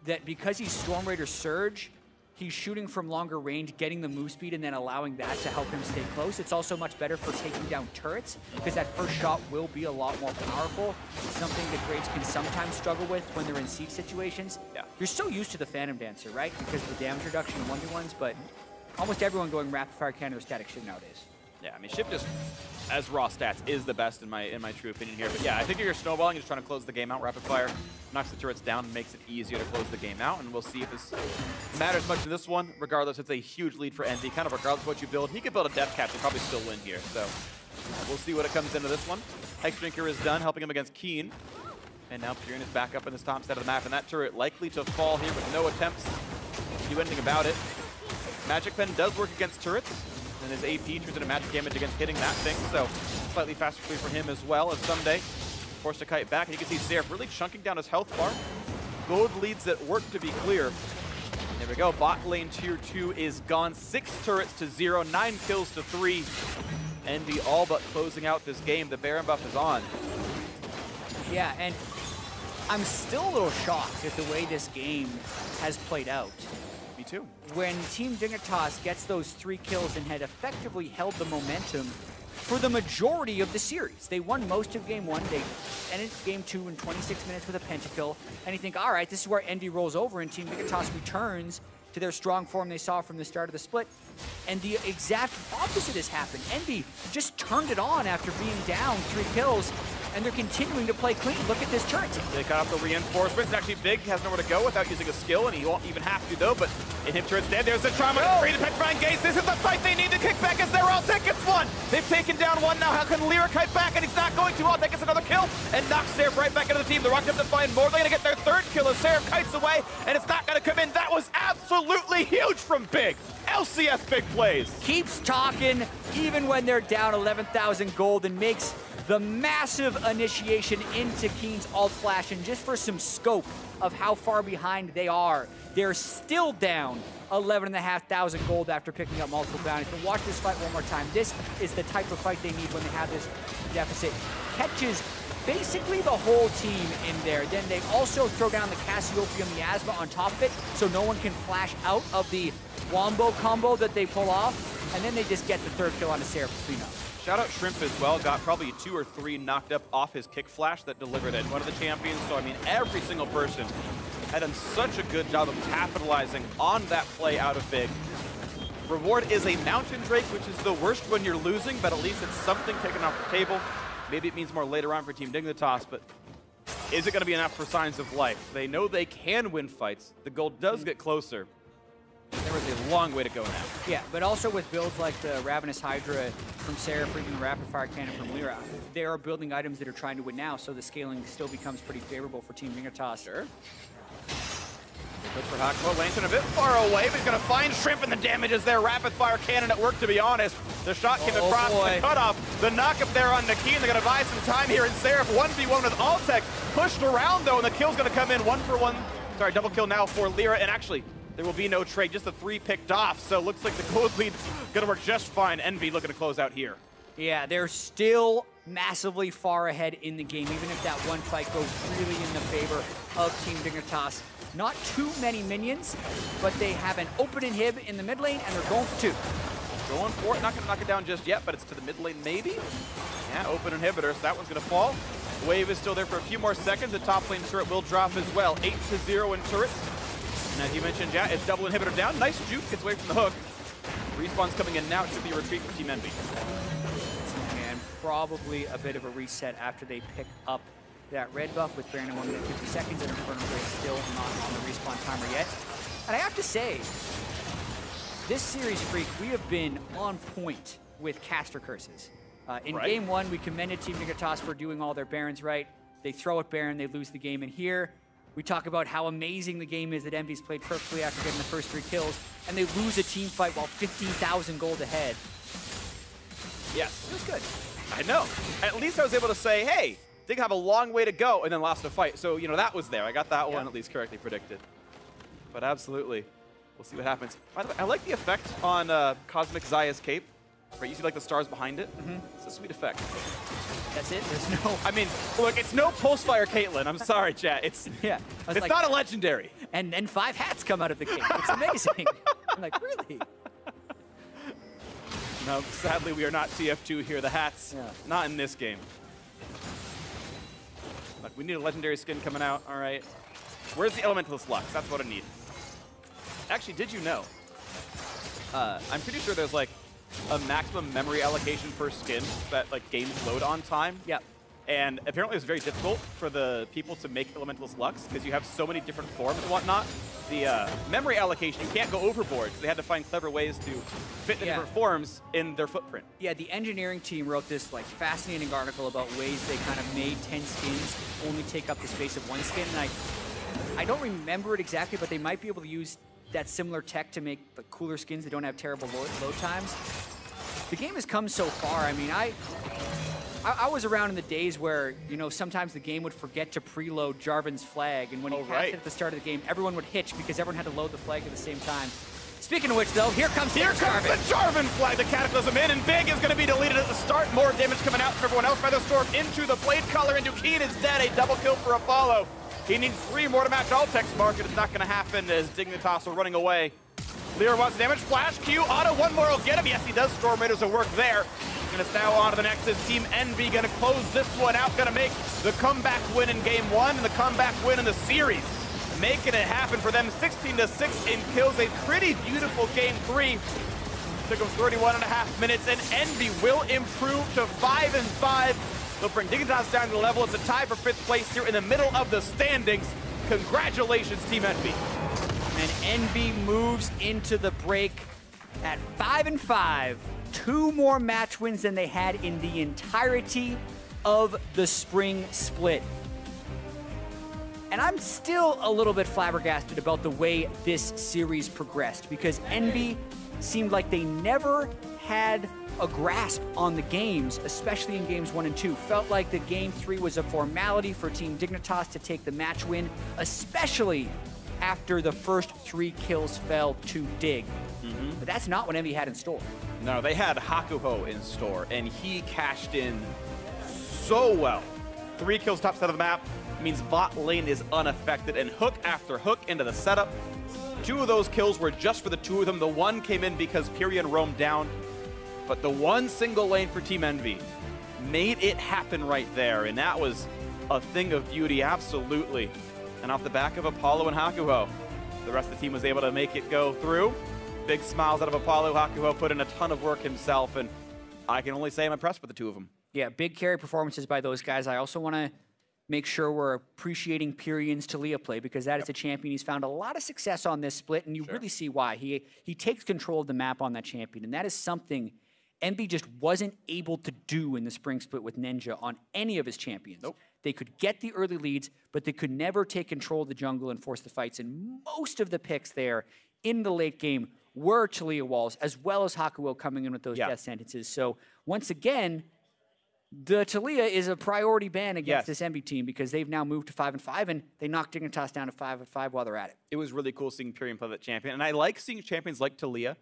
that because he's Storm Raider Surge, he's shooting from longer range, getting the move speed, and then allowing that to help him stay close. It's also much better for taking down turrets, because that first shot will be a lot more powerful. Something that Grades can sometimes struggle with when they're in siege situations. Yeah. You're so used to the Phantom Dancer, right? Because of the damage reduction in 1v1s, but almost everyone going rapid fire cannon or static shiv nowadays. Yeah, I mean, Shiv just, as raw stats, is the best in my true opinion here. But yeah, I think if you're snowballing, you're just trying to close the game out. Rapid fire knocks the turrets down and makes it easier to close the game out. And we'll see if this matters much in this one. Regardless, it's a huge lead for EnVy. Kind of regardless of what you build. He could build a death catch and probably still win here. So we'll see what it comes into this one. Hex Drinker is done, helping him against Keen. And now Pyrian is back up in this top side of the map. And that turret likely to fall here with no attempts to do anything about it. Magic Pen does work against turrets. And his AP turns into magic damage against hitting that thing, so slightly faster clear for him as well as Someday forced to kite back. And you can see Seraph really chunking down his health bar. Gold leads at work to be clear. There we go, bot lane tier 2 is gone. 6 turrets to 0, 9 kills to 3. EnVy all but closing out this game. The Baron buff is on. Yeah, and I'm still a little shocked at the way this game has played out. Me too. When Team Dignitas gets those 3 kills and had effectively held the momentum for the majority of the series. They won most of game 1. They ended game 2 in 26 minutes with a pentakill. And you think, all right, this is where EnVy rolls over and Team Dignitas returns to their strong form they saw from the start of the split. And the exact opposite has happened. EnVy just turned it on after being down 3 kills. And they're continuing to play clean. Look at this turret. They got off the reinforcements. Actually, Big has nowhere to go without using a skill, and he won't even have to, though. But in him, turret's dead. There's the trauma. Free the Petrifying Gaze. This is the fight they need to kick back as they're all tickets one. They've taken down one now. How can Lyra kite back? And he's not going to. Altic gets another kill and knocks Seraph right back into the team. They're rocked up to find more. They're going to get their 3rd kill as Seraph kites away, and it's not going to come in. That was absolutely huge from Big. LCS Big plays. Keeps talking even when they're down 11,000 gold and makes the massive initiation into Keen's ult flash. And just for some scope of how far behind they are, they're still down 11,500 gold after picking up multiple bounties. But watch this fight one more time. This is the type of fight they need when they have this deficit. Catches basically the whole team in there. Then they also throw down the Cassiopeia Miasma on top of it, so no one can flash out of the Wombo combo that they pull off. And then they just get the 3rd kill on the Seraph clean up. Shout out Shrimp as well, got probably 2 or 3 knocked up off his kick flash that delivered at one of the champions. So I mean, every single person had done such a good job of capitalizing on that play out of Big. Reward is a Mountain Drake, which is the worst when you're losing, but at least it's something taken off the table. Maybe it means more later on for Team Dignitas, but is it going to be enough for Signs of Life? They know they can win fights. The gold does get closer. There was a long way to go now. Yeah, but also with builds like the Ravenous Hydra from Seraph or even the Rapid Fire Cannon from Lyra, they are building items that are trying to win now, so the scaling still becomes pretty favorable for Team Dignitas. Sure. Look for Hakuho. Langton a bit far away, but he's going to find Shrimp, and the damage is there. Rapid fire cannon at work, to be honest. The shot came across the cutoff. The knock-up there on Nakin. They're going to buy some time here in Seraph. 1v1 with Altec. Pushed around, though, and the kill's going to come in. 1-for-1. Sorry, double kill now for Lyra. And actually, there will be no trade. Just the 3 picked off. So looks like the gold lead going to work just fine. Envy looking to close out here. Yeah, they're still massively far ahead in the game, even if that one fight goes really in the favor of Team Dignitas. Not too many minions, but they have an open inhib in the mid lane, and they're going for 2. Going for it, not going to knock it down just yet, but it's to the mid lane maybe. Yeah, open inhibitor, so that one's going to fall. Wave is still there for a few more seconds. The top lane turret will drop as well. 8-0 in turrets. And as you mentioned, yeah, it's double inhibitor down. Nice juke, gets away from the hook. Respawn's coming in now. It should be a retreat for Team Envy. And probably a bit of a reset after they pick up that red buff with Baron in 1 minute 50 seconds, and Inferno Blade still not on the respawn timer yet. And I have to say, this series, Freak, we have been on point with caster curses. In game 1, we commended Team Dignitas for doing all their Barons right. They throw at Baron, they lose the game. And here, we talk about how amazing the game is that Envy's played perfectly after getting the first 3 kills, and they lose a team fight while 15,000 gold ahead. Yes. It was good. I know. At least I was able to say, hey, Dig have a long way to go, and then lost a fight. So, you know, that was there. I got that one at least correctly predicted. But absolutely, we'll see what happens. By the way, I like the effect on Cosmic Zaya's cape. Right, you see like the stars behind it? It's a sweet effect. That's it? There's no... I mean, look, it's no Pulsefire Caitlyn. I'm sorry, chat. It's it's like, not a legendary. And then 5 hats come out of the cape. It's amazing. I'm like, really? No, sadly, we are not TF2 here. The hats, not in this game. Look, we need a legendary skin coming out. All right. Where's the Elementalist Lux? That's what I need. Actually, did you know? I'm pretty sure there's like a maximum memory allocation per skin that like games load on time. Yeah. And apparently it's very difficult for the people to make Elementalist Lux because you have so many different forms and whatnot. The memory allocation, you can't go overboard, so they had to find clever ways to fit the different forms in their footprint. Yeah, the engineering team wrote this like fascinating article about ways they kind of made 10 skins only take up the space of 1 skin. And I don't remember it exactly, but they might be able to use that similar tech to make the cooler skins that don't have terrible load times. The game has come so far. I mean, I was around in the days where, you know, sometimes the game would forget to preload Jarvan's flag, and when he cast it at the start of the game, everyone would hitch because everyone had to load the flag at the same time. Speaking of which, though, here comes the Jarvan flag. The Cataclysm in, and Big is going to be deleted at the start. More damage coming out from everyone else by the Storm into the Blade Collar, and Dukeen is dead. A double kill for Apollo. He needs 3 more to match Altec's mark, and it's not going to happen as Dignitas are running away. Lyra wants damage. Flash Q. Auto, 1 more will get him. Yes, he does. Storm Raiders will work there. And it's now on to the next. Is Team Envy going to close this one out? Going to make the comeback win in game 1 and the comeback win in the series. Making it happen for them. 16-6 in kills. A pretty beautiful game 3. Took them 31.5 minutes, and Envy will improve to 5-5. They'll bring Dignitas down to the level. It's a tie for 5th place here in the middle of the standings. Congratulations, Team Envy. And Envy moves into the break at 5-5. 2 more match wins than they had in the entirety of the spring split. And I'm still a little bit flabbergasted about the way this series progressed, because Envy seemed like they never had a grasp on the games, especially in games 1 and 2. Felt like the game 3 was a formality for Team Dignitas to take the match win, especially after the first 3 kills fell to Dig. But that's not what Envy had in store. No, they had Hakuho in store, and he cashed in so well. 3 kills top side of the map means bot lane is unaffected, and hook after hook into the setup. 2 of those kills were just for the 2 of them. The 1 came in because Pyrian roamed down, but the 1 single lane for Team Envy made it happen right there, and that was a thing of beauty, absolutely. And off the back of Apollo and Hakuho, the rest of the team was able to make it go through. Big smiles out of Apollo. Hakuho put in a ton of work himself, and I can only say I'm impressed with the 2 of them. Yeah, big carry performances by those guys. I also want to make sure we're appreciating Pyrian's Taliyah play, because that is a champion he's found a lot of success on this split, and you really see why. He takes control of the map on that champion, and that is something EnVy just wasn't able to do in the spring split with Ninja on any of his champions. Nope. They could get the early leads, but they could never take control of the jungle and force the fights. And most of the picks there in the late game were Talia walls, as well as Hakuo coming in with those death sentences. So once again, the Talia is a priority ban against this EnVy team because they've now moved to 5-5, and they knocked Dignitas down to 5-5 while they're at it. It was really cool seeing Pyrion play that champion, and I like seeing champions like Talia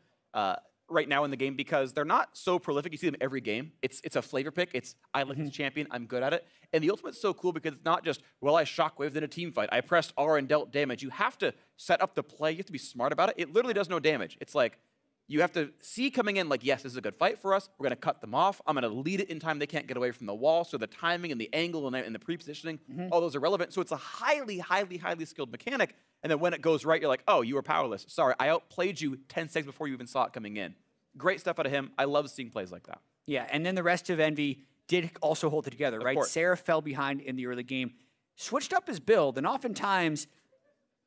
right now in the game because they're not so prolific. You see them every game. It's a flavor pick. It's, I like this champion, I'm good at it. And the ultimate's so cool because it's not just, well, I shockwaved in a team fight. I pressed R and dealt damage. You have to set up the play. You have to be smart about it. It literally does no damage. It's like, you have to see coming in like, yes, this is a good fight for us. We're going to cut them off. I'm going to lead it in time they can't get away from the wall. So the timing and the angle and the pre-positioning, all those are relevant. So it's a highly, highly, highly skilled mechanic. And then when it goes right, you're like, oh, you were powerless. Sorry, I outplayed you 10 seconds before you even saw it coming in. Great stuff out of him. I love seeing plays like that. Yeah, and then the rest of EnVy did also hold it together, right? Course. Sarah fell behind in the early game, switched up his build, and oftentimes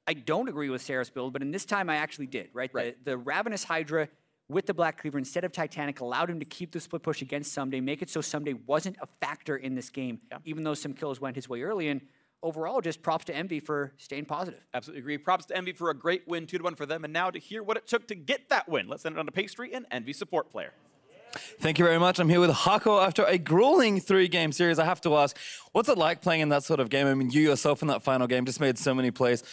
I don't agree with Sarah's build, but in this time I actually did, right? The Ravenous Hydra with the Black Cleaver instead of Titanic allowed him to keep the split push against Someday, make it so Someday wasn't a factor in this game, even though some kills went his way early. And overall, just props to EnVy for staying positive. Absolutely agree. Props to EnVy for a great win, 2-1 for them. And now to hear what it took to get that win, let's send it on to Pastry and EnVy support player. Thank you very much. I'm here with Hako after a grueling 3-game series. I have to ask, what's it like playing in that sort of game? I mean, you yourself in that final game just made so many plays.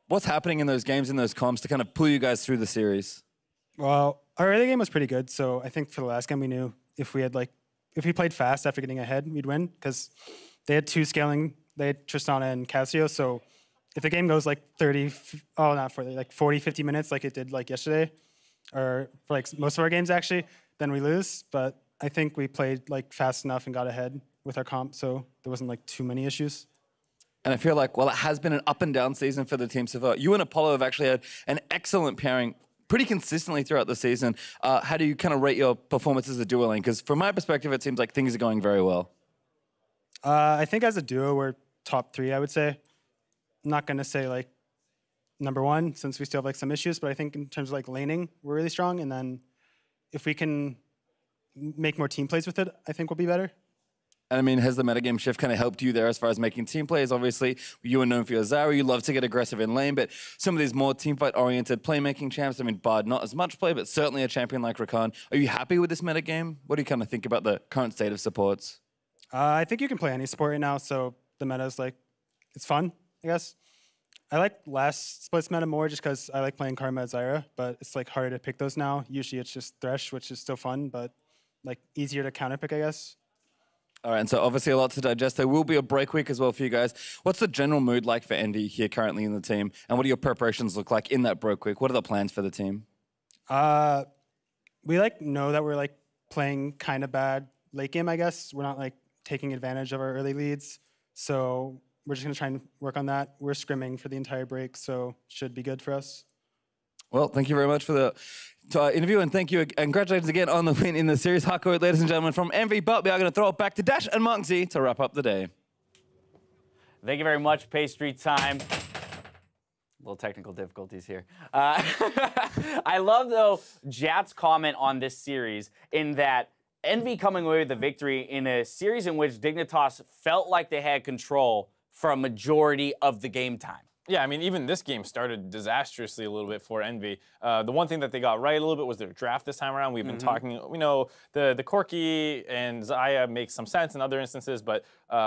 What's happening in those games, in those comps, to kind of pull you guys through the series? Well, our early game was pretty good, so I think for the last game we knew if we played fast after getting ahead, we'd win, because they had 2 scaling, they had Tristana and Cassio, so if the game goes like 40, 50 minutes like it did like yesterday, or for like most of our games actually, then we lose, but I think we played like fast enough and got ahead with our comp, so there wasn't like too many issues. And I feel like, well, it has been an up and down season for the team so far. You and Apollo have actually had an excellent pairing pretty consistently throughout the season. How do you kind of rate your performance as a duo lane? Because from my perspective, it seems like things are going very well. I think as a duo, we're top 3, I would say. I'm not going to say like #1 since we still have like some issues, but I think in terms of like laning, we're really strong. And then if we can make more team plays with it, I think we'll be better. And I mean, has the metagame shift kind of helped you there as far as making team plays? Obviously, you are known for your Zara. You love to get aggressive in lane, but some of these more team fight-oriented playmaking champs, I mean, Bard, not as much play, but certainly a champion like Rakan. Are you happy with this metagame? What do you kind of think about the current state of supports? I think you can play any support right now, so the meta's like, it's fun, I guess. I like last split's meta more just because I like playing Karma as Zyra, but it's like harder to pick those now. Usually it's just Thresh, which is still fun, but like easier to counterpick, I guess. All right, and so obviously a lot to digest. There will be a break week as well for you guys. What's the general mood like for EnVy here currently in the team? And what do your preparations look like in that break week? What are the plans for the team? We like know that we're like playing kind of bad late game, I guess. We're not like taking advantage of our early leads. So we're just gonna try and work on that. We're scrimming for the entire break, so should be good for us. Well, thank you very much for the interview, and thank you, and congratulations again on the win in the series. Hako, ladies and gentlemen, from EnVy, but we are going to throw it back to Dash and Monksy to wrap up the day. Thank you very much, Pastry time. Little technical difficulties here. I love, though, Jat's comment on this series in that EnVy coming away with the victory in a series in which Dignitas felt like they had control for a majority of the game time. Yeah, I mean, even this game started disastrously a little bit for EnVy. The one thing that they got right a little bit was their draft this time around. We've been talking, we know the Corki and Zaya make some sense in other instances, but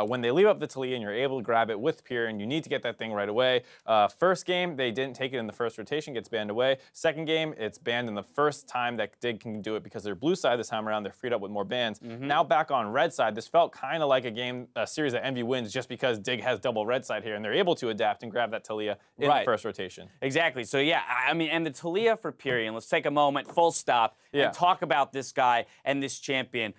when they leave up the Talia and you're able to grab it with Pyrion, you need to get that thing right away. First game, they didn't take it in the first rotation, gets banned away. Second game, it's banned in the first time that Dig can do it because they're blue side this time around. They're freed up with more bans. Now back on red side, this felt kind of like a series that EnVy wins just because Dig has double red side here and they're able to adapt and grab that Talia in the first rotation. Exactly. So yeah, I mean, and the Talia for Pyrion, let's take a moment, full stop, and talk about this guy and this champion.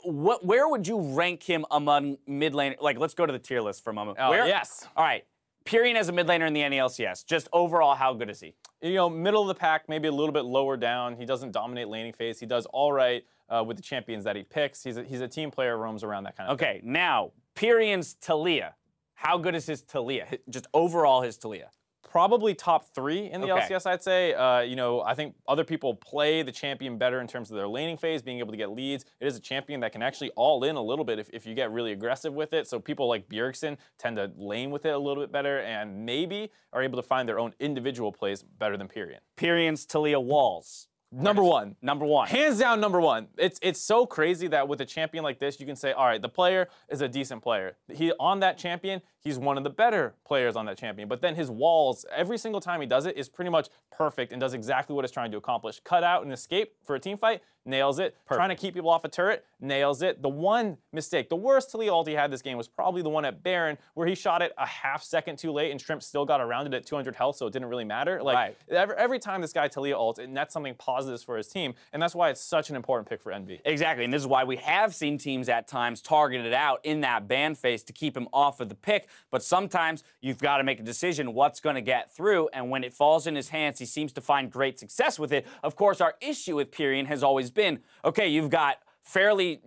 Where would you rank him among mid lane? Like, let's go to the tier list for a moment. Oh, yes. All right. Pyrion as a mid laner in the LCS. Just overall, how good is he? You know, middle of the pack, maybe a little bit lower down. He doesn't dominate laning phase. He does all right with the champions that he picks. He's a team player, roams around that kind of thing. Okay, now, Pyrion's Talia. How good is his Talia? Just overall his Talia. Probably top 3 in the Okay. LCS, I'd say. You know, I think other people play the champion better in terms of their laning phase, being able to get leads. It is a champion that can actually all in a little bit if you get really aggressive with it. So people like Bjergsen tend to lane with it a little bit better and maybe are able to find their own individual plays better than Pyrion. Pyrion's Talia walls. Number 1. Number 1. Hands down, number 1. It's so crazy that with a champion like this, you can say, all right, the player is a decent player. On that champion, he's one of the better players on that champion. But then his walls, every single time he does it, is pretty much perfect and does exactly what it's trying to accomplish. Cut out and escape for a team fight, nails it. Perfect. Trying to keep people off a turret, nails it. The one mistake, the worst Talia ult he had this game was probably the one at Baron, where he shot it a half second too late and Shrimp still got around it at 200 health, so it didn't really matter. Like, every time this guy Talia ults, it nets something positive for his team, and that's why it's such an important pick for EnVy. Exactly, and this is why we have seen teams at times target it out in that ban phase to keep him off of the pick, but sometimes you've got to make a decision what's going to get through, and when it falls in his hands, he seems to find great success with it. Of course, our issue with Pyrion has always been, okay, you've got fairly,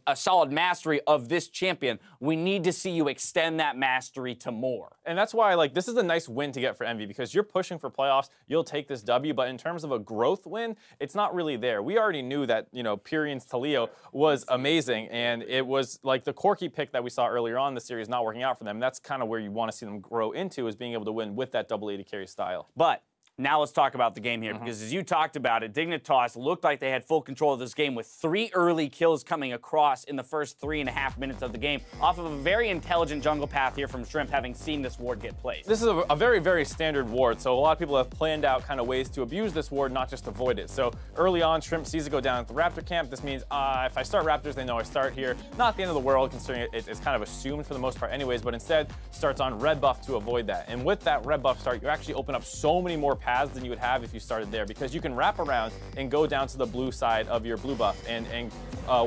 a solid mastery of this champion. We need to see you extend that mastery to more. And that's why, like, this is a nice win to get for EnVy because you're pushing for playoffs, you'll take this W, but in terms of a growth win, it's not really there. We already knew that, Pyrion's Talio was amazing, and it was like the Corki pick that we saw earlier on in the series not working out for them. That's kind of where you want to see them grow into, is being able to win with that double AD carry style. But now let's talk about the game here, because as you talked about it, Dignitas looked like they had full control of this game with 3 early kills coming across in the first 3.5 minutes of the game off of a very intelligent jungle path here from Shrimp, having seen this ward get placed. This is a very, very standard ward, so a lot of people have planned out kind of ways to abuse this ward, not just avoid it. So early on, Shrimp sees it go down at the Raptor camp. This means if I start Raptors, they know I start here. Not the end of the world, considering it's kind of assumed for the most part anyways, but instead starts on red buff to avoid that. And with that red buff start, you actually open up so many more paths than you would have if you started there, because you can wrap around and go down to the blue side of your blue buff and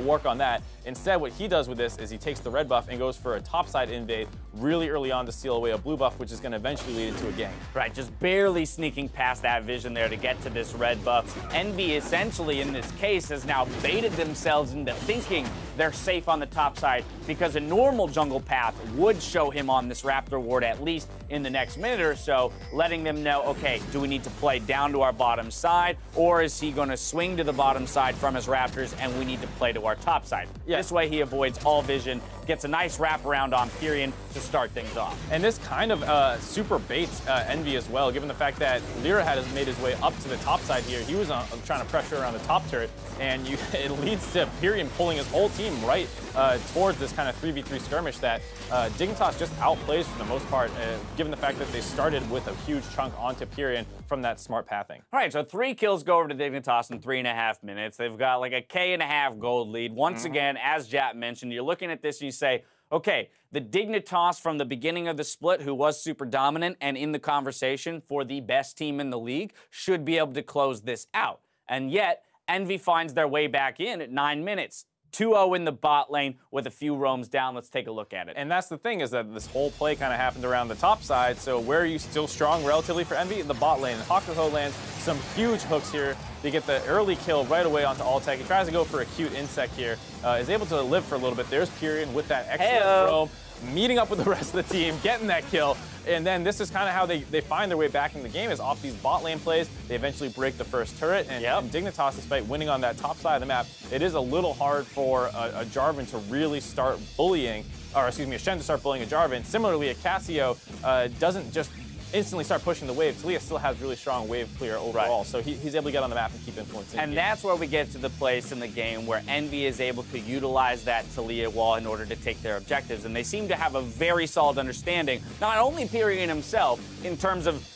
work on that. Instead, what he does with this is he takes the red buff and goes for a topside invade really early on to steal away a blue buff, which is going to eventually lead into a gank. Right, just barely sneaking past that vision there to get to this red buff. EnVy essentially in this case has now baited themselves into thinking they're safe on the top side, because a normal jungle path would show him on this Raptor ward at least in the next minute or so, letting them know, okay, do we need to play down to our bottom side, or is he going to swing to the bottom side from his Raptors and we need to play to our top side? Yeah. This way he avoids all vision, gets a nice wraparound on Pyrion to start things off. And this kind of super baits EnVy as well, given the fact that Lyra had made his way up to the top side here. He was trying to pressure around the top turret, and it leads to Pyrion pulling his whole team right towards this kind of 3v3 skirmish that Dignitas just outplays for the most part, given the fact that they started with a huge chunk onto Pyrion from that smart pathing. All right, so 3 kills go over to Dignitas in 3.5 minutes. They've got like a K.5 gold lead. Once again, as Jap mentioned, you're looking at this and you say, okay, the Dignitas from the beginning of the split, who was super dominant and in the conversation for the best team in the league, should be able to close this out. And yet, EnVy finds their way back in at 9 minutes. 2-0 in the bot lane with a few roams down. Let's take a look at it. And that's the thing, is that this whole play kind of happened around the top side. So where are you still strong relatively for EnVy? In the bot lane. Hakuho lands some huge hooks here. They get the early kill right away onto Altec. He tries to go for a cute insect here. Is able to live for a little bit. There's Pyrion with that excellent roam, meeting up with the rest of the team, getting that kill. And then this is kind of how they find their way back in the game, is off these bot lane plays. They eventually break the first turret, and Dignitas, despite winning on that top side of the map, it is a little hard for a Jarvan to really start bullying, or excuse me, a Shen to start bullying a Jarvan. Similarly, a Cassio doesn't just instantly start pushing the wave. Talia still has really strong wave clear overall, so he's able to get on the map and keep influencing. And that's where we get to the place in the game where EnVy is able to utilize that Talia wall in order to take their objectives. And they seem to have a very solid understanding, not only Pyrion himself, in terms of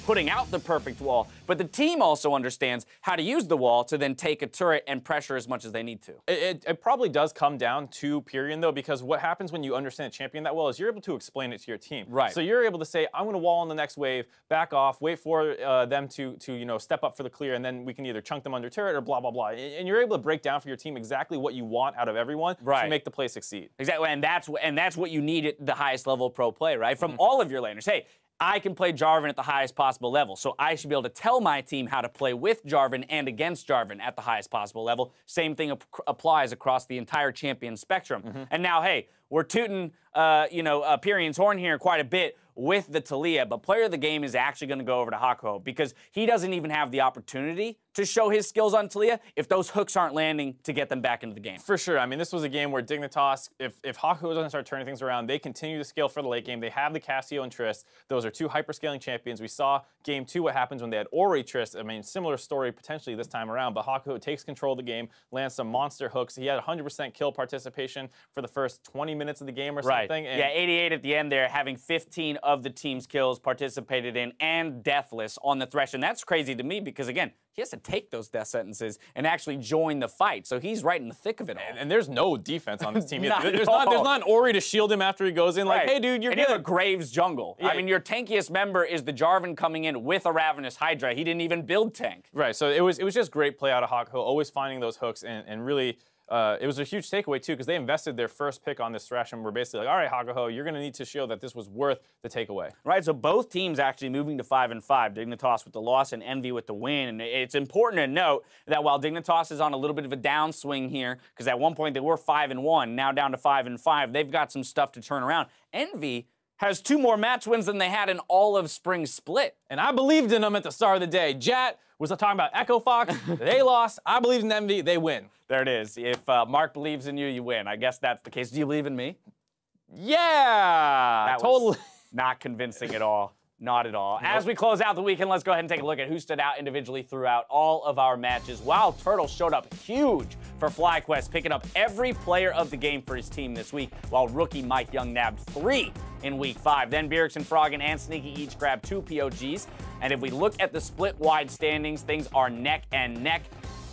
putting out the perfect wall, but the team also understands how to use the wall to then take a turret and pressure as much as they need to. It probably does come down to Pyrion, though, because what happens when you understand a champion that well is you're able to explain it to your team. Right. So you're able to say, I'm going to wall on the next wave, back off, wait for them to step up for the clear, and then we can either chunk them under turret or blah, blah, blah. And you're able to break down for your team exactly what you want out of everyone to make the play succeed. Exactly, and that's what you need at the highest level of pro play, right? From all of your laners. Hey, I can play Jarvan at the highest possible level, so I should be able to tell my team how to play with Jarvan and against Jarvan at the highest possible level. Same thing applies across the entire champion spectrum. And now, hey, we're tooting, Pyrion's horn here quite a bit. with the Talia, but player of the game is actually going to go over to Hakuho because he doesn't even have the opportunity to show his skills on Talia if those hooks aren't landing to get them back into the game. For sure. I mean, this was a game where Dignitas, if Hakuho doesn't start turning things around, they continue to scale for the late game. They have the Cassio and Trist. Those are two hyper-scaling champions. We saw game 2 what happens when they had Ori Trist. I mean, similar story potentially this time around, but Hakuho takes control of the game, lands some monster hooks. He had 100% kill participation for the first 20 minutes of the game or something. And yeah, 88 at the end there, having 15 of the team's kills participated in and deathless on the Thresh. And that's crazy to me because, again, he has to take those death sentences and actually join the fight. So he's right in the thick of it all. And there's no defense on this team. There's not an Ori to shield him after he goes in. Like, hey, dude, you're good. You have a Graves jungle. Yeah. I mean, your tankiest member is the Jarvan coming in with a Ravenous Hydra. He didn't even build tank. Right, so it was just great play out of Hakuho, always finding those hooks and really... it was a huge takeaway, too, because they invested their first pick on this Thresh and were basically like, all right, Hakuho, you're going to need to show that this was worth the takeaway. Right, so both teams actually moving to 5-5. Dignitas with the loss and Envy with the win. And it's important to note that while Dignitas is on a little bit of a downswing here, because at one point they were 5-1, now down to 5-5, they've got some stuff to turn around. Envy has 2 more match wins than they had in all of spring split. And I believed in them at the start of the day. Jat was talking about Echo Fox. They lost. I believed in Envy. They win. There it is. If Mark believes in you, you win. I guess that's the case. Do you believe in me? Yeah, that totally. Was not convincing at all. Not at all. As we close out the weekend, let's go ahead and take a look at who stood out individually throughout all of our matches. Wild Turtle showed up huge for FlyQuest, picking up every player of the game for his team this week, while rookie Mike Young nabbed 3 in week 5. Then Bjergsen, Froggen, and Sneaky each grabbed 2 POGs. And if we look at the split-wide standings, things are neck and neck.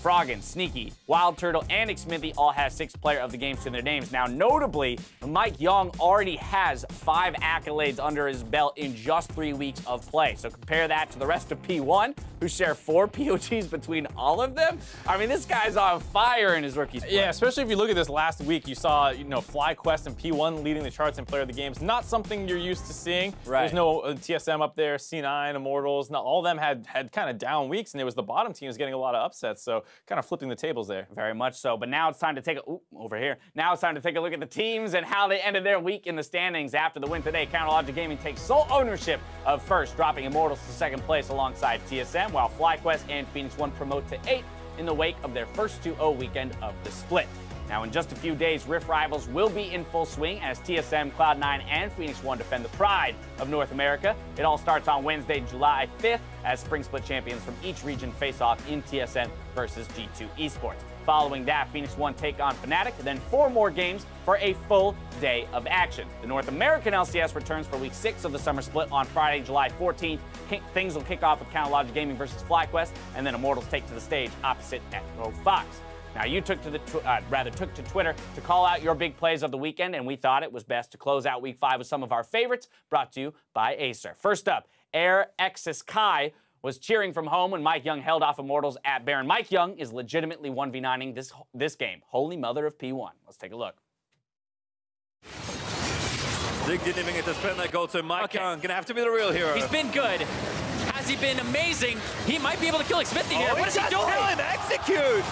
Froggen, Sneaky, Wild Turtle, and Xmithy all have 6 player of the games to their names. Now, notably, Mike Young already has 5 accolades under his belt in just 3 weeks of play. So compare that to the rest of P1, who share 4 POGs between all of them. I mean, this guy's on fire in his rookie split. Yeah, especially if you look at this last week, you saw, FlyQuest and P1 leading the charts in player of the games. Not something you're used to seeing. Right. There's no TSM up there, C9, Immortals. Not all of them had kind of down weeks, and it was the bottom teams getting a lot of upsets. So kind of flipping the tables there. Very much so. But now it's time to take over here. Now it's time to take a look at the teams and how they ended their week in the standings. After the win today, Counterlogic Gaming takes sole ownership of first, dropping Immortals to second place alongside TSM, while FlyQuest and Phoenix One promote to 8th in the wake of their first 2-0 weekend of the split. Now, in just a few days, Rift Rivals will be in full swing as TSM, Cloud9, and Phoenix One defend the pride of North America. It all starts on Wednesday, July 5th, as Spring Split champions from each region face off in TSM versus G2 Esports. Following that, Phoenix One take on Fnatic, then 4 more games for a full day of action. The North American LCS returns for week 6 of the summer split on Friday, July 14th. Things will kick off with Counterlogic Gaming versus FlyQuest, and then Immortals take to the stage opposite Echo Fox. Now, you took to Twitter to call out your big plays of the weekend, and we thought it was best to close out week 5 with some of our favorites, brought to you by Acer. First up, Air Exis Kai was cheering from home when Mike Young held off Immortals at Baron. Mike Young is legitimately 1v9ing this game. Holy mother of P1. Let's take a look. Zig didn't even get to spend that gold, so Mike Young gonna have to be the real hero. He's been good. Has he been amazing? He might be able to kill Xmithy here. What is he doing? Execute!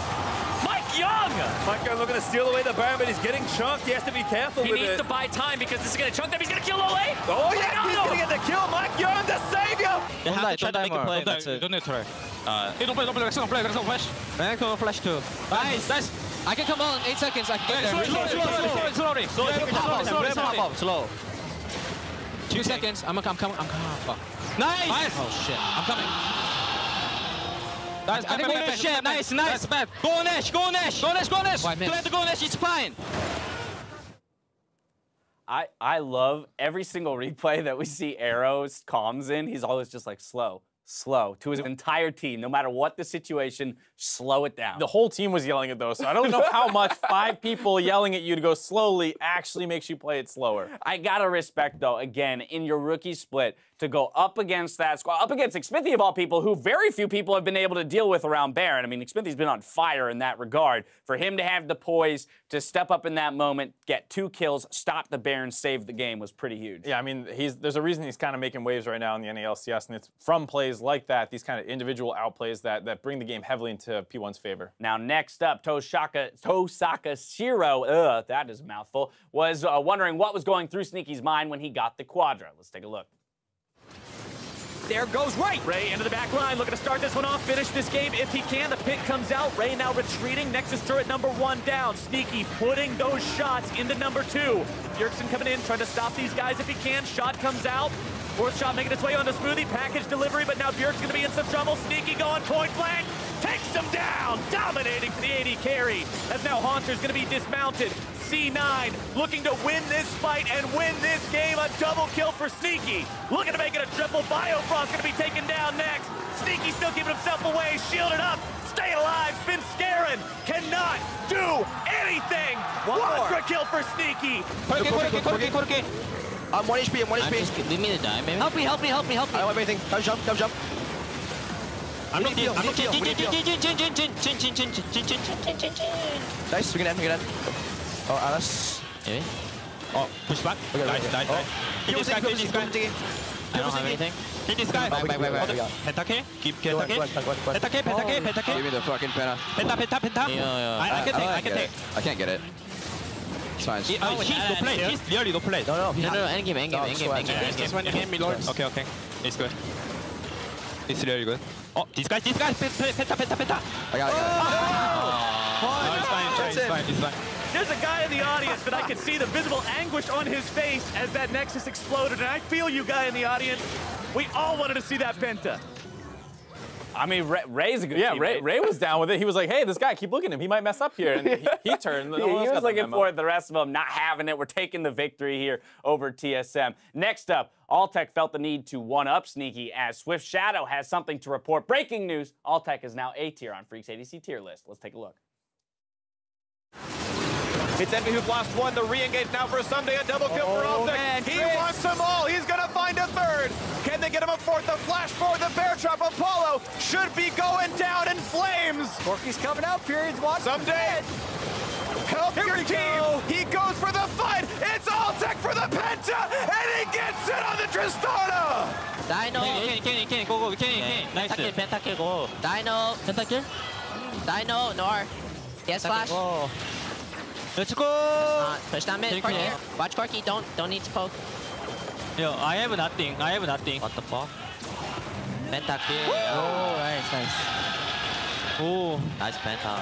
Mike Young! Mike Young looking to steal away the Baron, but he's getting chunked. He has to be careful He with needs it. to buy time because this is going to chunk them. He's going to kill Ole! Oh, yeah, he's gonna get the kill. Mike Young, the savior! They have to try to make a play. That's it. Don't need to try. Don't play, don't flash. Man, come on, flash too. Nice. I can come on 8 seconds. I can get there. Slow. 2 seconds. I'm coming. Fuck. Nice. Oh shit. I'm coming. Nice. Nice. Go on Ash. Go on Ash. Why miss? Try to go on Ash. It's fine. I love every single replay that we see Arrow's comms in. He's always just like slow to his entire team. No matter what the situation, slow it down. The whole team was yelling it though, so I don't know how much 5 people yelling at you to go slowly actually makes you play it slower. I gotta respect though, again, in your rookie split, to go up against that squad, up against Xmithy of all people, who very few people have been able to deal with around Baron. I mean, Xmithy's been on fire in that regard. For him to have the poise to step up in that moment, get 2 kills, stop the Baron, save the game was pretty huge. Yeah, I mean, there's a reason he's kind of making waves right now in the NALCS, and it's from plays like that, these kind of individual outplays that bring the game heavily into P1's favor. Now, next up, Tosaka Shiro, that is a mouthful, was wondering what was going through Sneaky's mind when he got the Quadra. Let's take a look. There goes Ray. Ray into the back line, looking to start this one off, finish this game if he can. The pick comes out. Ray now retreating. Nexus turret number 1 down. Sneaky putting those shots into number 2. Bjergsen coming in, trying to stop these guys if he can. Shot comes out. 4th shot making its way onto Smoothie. Package delivery, but now Bjerg's going to be in some trouble. Sneaky going point blank. Takes him down. Dominating for the AD carry. As now Haunter's going to be dismounted. C9 looking to win this fight and win this game. A double kill for Sneaky. Looking to make it a triple. Biofrost going to be taken down next. Sneaky still keeping himself away. Shielded up. Staying alive. Finn Scarin cannot do anything. Quadra kill for Sneaky. Corky. I'm 1 HP, I'm 1 HP. Just leave me to die, maybe. Help me. I don't have anything. Come jump. I'm We need heal. Chin. Nice, we can end. Oh, Alice. Maybe. Oh, push back. Okay, Nice. Hit this guy. I don't have anything. Hit this guy. Back. Pentakill. Keep Pentakill. Pentakill. Give me the fucking penta. Penta. Yeah. I can take. I can't get it. It's fine. He's no play. He's really no play. No. No, end game. This one game, Lord. Okay. It's good. It's really good. Oh, this guy. Penta. I got it. No, it's fine. There's a guy in the audience that I could see the visible anguish on his face as that Nexus exploded, and I feel you, guy in the audience. We all wanted to see that penta. I mean, Ray's a good Yeah, teammate. Ray was down with it. He was like, hey, this guy, keep looking at him. He might mess up here. And he turned. He was looking for it. The rest of them not having it. We're taking the victory here over TSM. Next up, Alltech felt the need to one-up Sneaky as Swift Shadow has something to report. Breaking news, Alltech is now A tier on Freaks ADC tier list. Let's take a look. It's Envy who've lost 1. The re-engage now for Someday. A double kill for Alltech. He wants them all. He's going to find a 3rd. Can they get him a 4th? The flash forward, the bear trap. Apollo should be going down in flames. Corky's coming out. Periods watch. Someday. Help your team. He goes for the fight. It's Alltech for the penta. And he gets it on the Tristana. Dino. Kenny, go. Nice. Pentakill, go. Dino. Pentakill. Dino, Nor. Yes, flash. Let's go. Push down mid. Corky. Watch Corky. Don't need to poke. Yo, I have nothing. What the fuck? Pentakill. Oh, nice. Oh. Nice penta.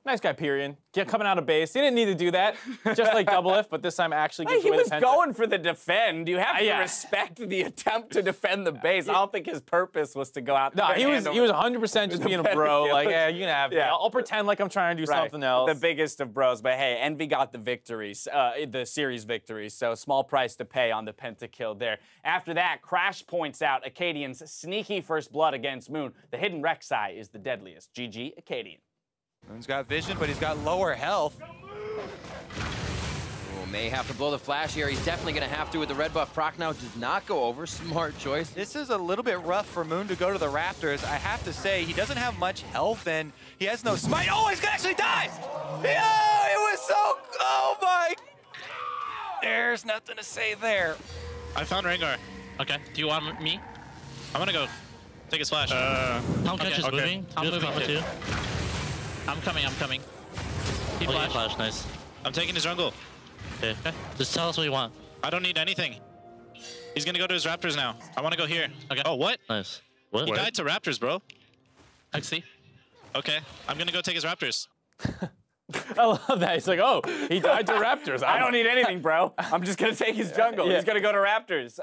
Nice guy, Pyrion. Coming out of base. He didn't need to do that. Just like double if, but this time actually gives He away was the penta. going for the defend. You have to Yeah. respect the attempt to defend the base. I don't think his purpose was to go out there. No, he and was 100% just being a bro. penta Like, kill. yeah, you can have it. Yeah. I'll pretend like I'm trying to do something else. The biggest of bros. But hey, Envy got the victories, the series victories. So small price to pay on the pentakill there. After that, Crash points out Acadian's sneaky first blood against Moon. The hidden Rek'Sai is the deadliest. GG, Acadian. Moon's got vision, but he's got lower health. May have to blow the flash here. He's definitely going to have to with the red buff. Proc now does not go over. Smart choice. This is a little bit rough for Moon to go to the Raptors. I have to say, he doesn't have much health and he has no smite. Oh, he's going to actually die! Yeah, it was so... Oh my... There's nothing to say there. I found Rengar. Okay, do you want me? I'm gonna go take his flash. Tom Catch is moving. I'm moving too. I'm coming. He Okay, flash. nice. I'm taking his jungle. Okay. Just tell us what you want. I don't need anything. He's gonna go to his Raptors now. I wanna go here. Okay. Oh, what? Nice. What? He died to Raptors, bro. I see. Okay, I'm gonna go take his Raptors. I love that. He's like, oh, he died to Raptors. I don't need anything, bro. I'm just going to take his jungle. Yeah. He's going to go to Raptors.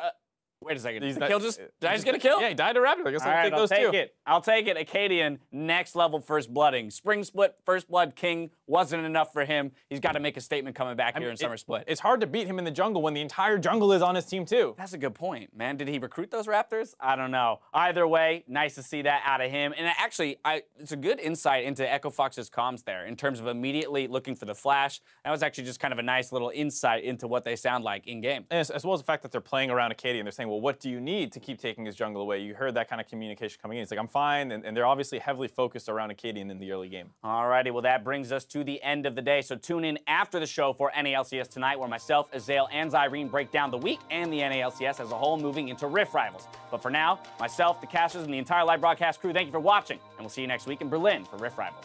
Wait a second. Did I just get a kill? Yeah, he died to Raptors. I guess All I'll right, take I'll those take two. it. I'll take it. Acadian, next level first blooding. Spring Split, First Blood King wasn't enough for him. He's got to make a statement coming back here in Summer Split. It's hard to beat him in the jungle when the entire jungle is on his team too. That's a good point, man. Did he recruit those Raptors? I don't know. Either way, nice to see that out of him. And actually, it's a good insight into Echo Fox's comms there in terms of immediately looking for the flash. That was actually just kind of a nice little insight into what they sound like in game. And as well as the fact that they're playing around Acadian, they're saying, well, what do you need to keep taking his jungle away? You heard that kind of communication coming in. It's like, I'm fine. And they're obviously heavily focused around Acadian in the early game. Alrighty, well, that brings us to the end of the day. So tune in after the show for NALCS tonight, where myself, Azael, and Zyrene break down the week and the NALCS as a whole, moving into Rift Rivals. But for now, myself, the casters, and the entire live broadcast crew, thank you for watching, and we'll see you next week in Berlin for Rift Rivals.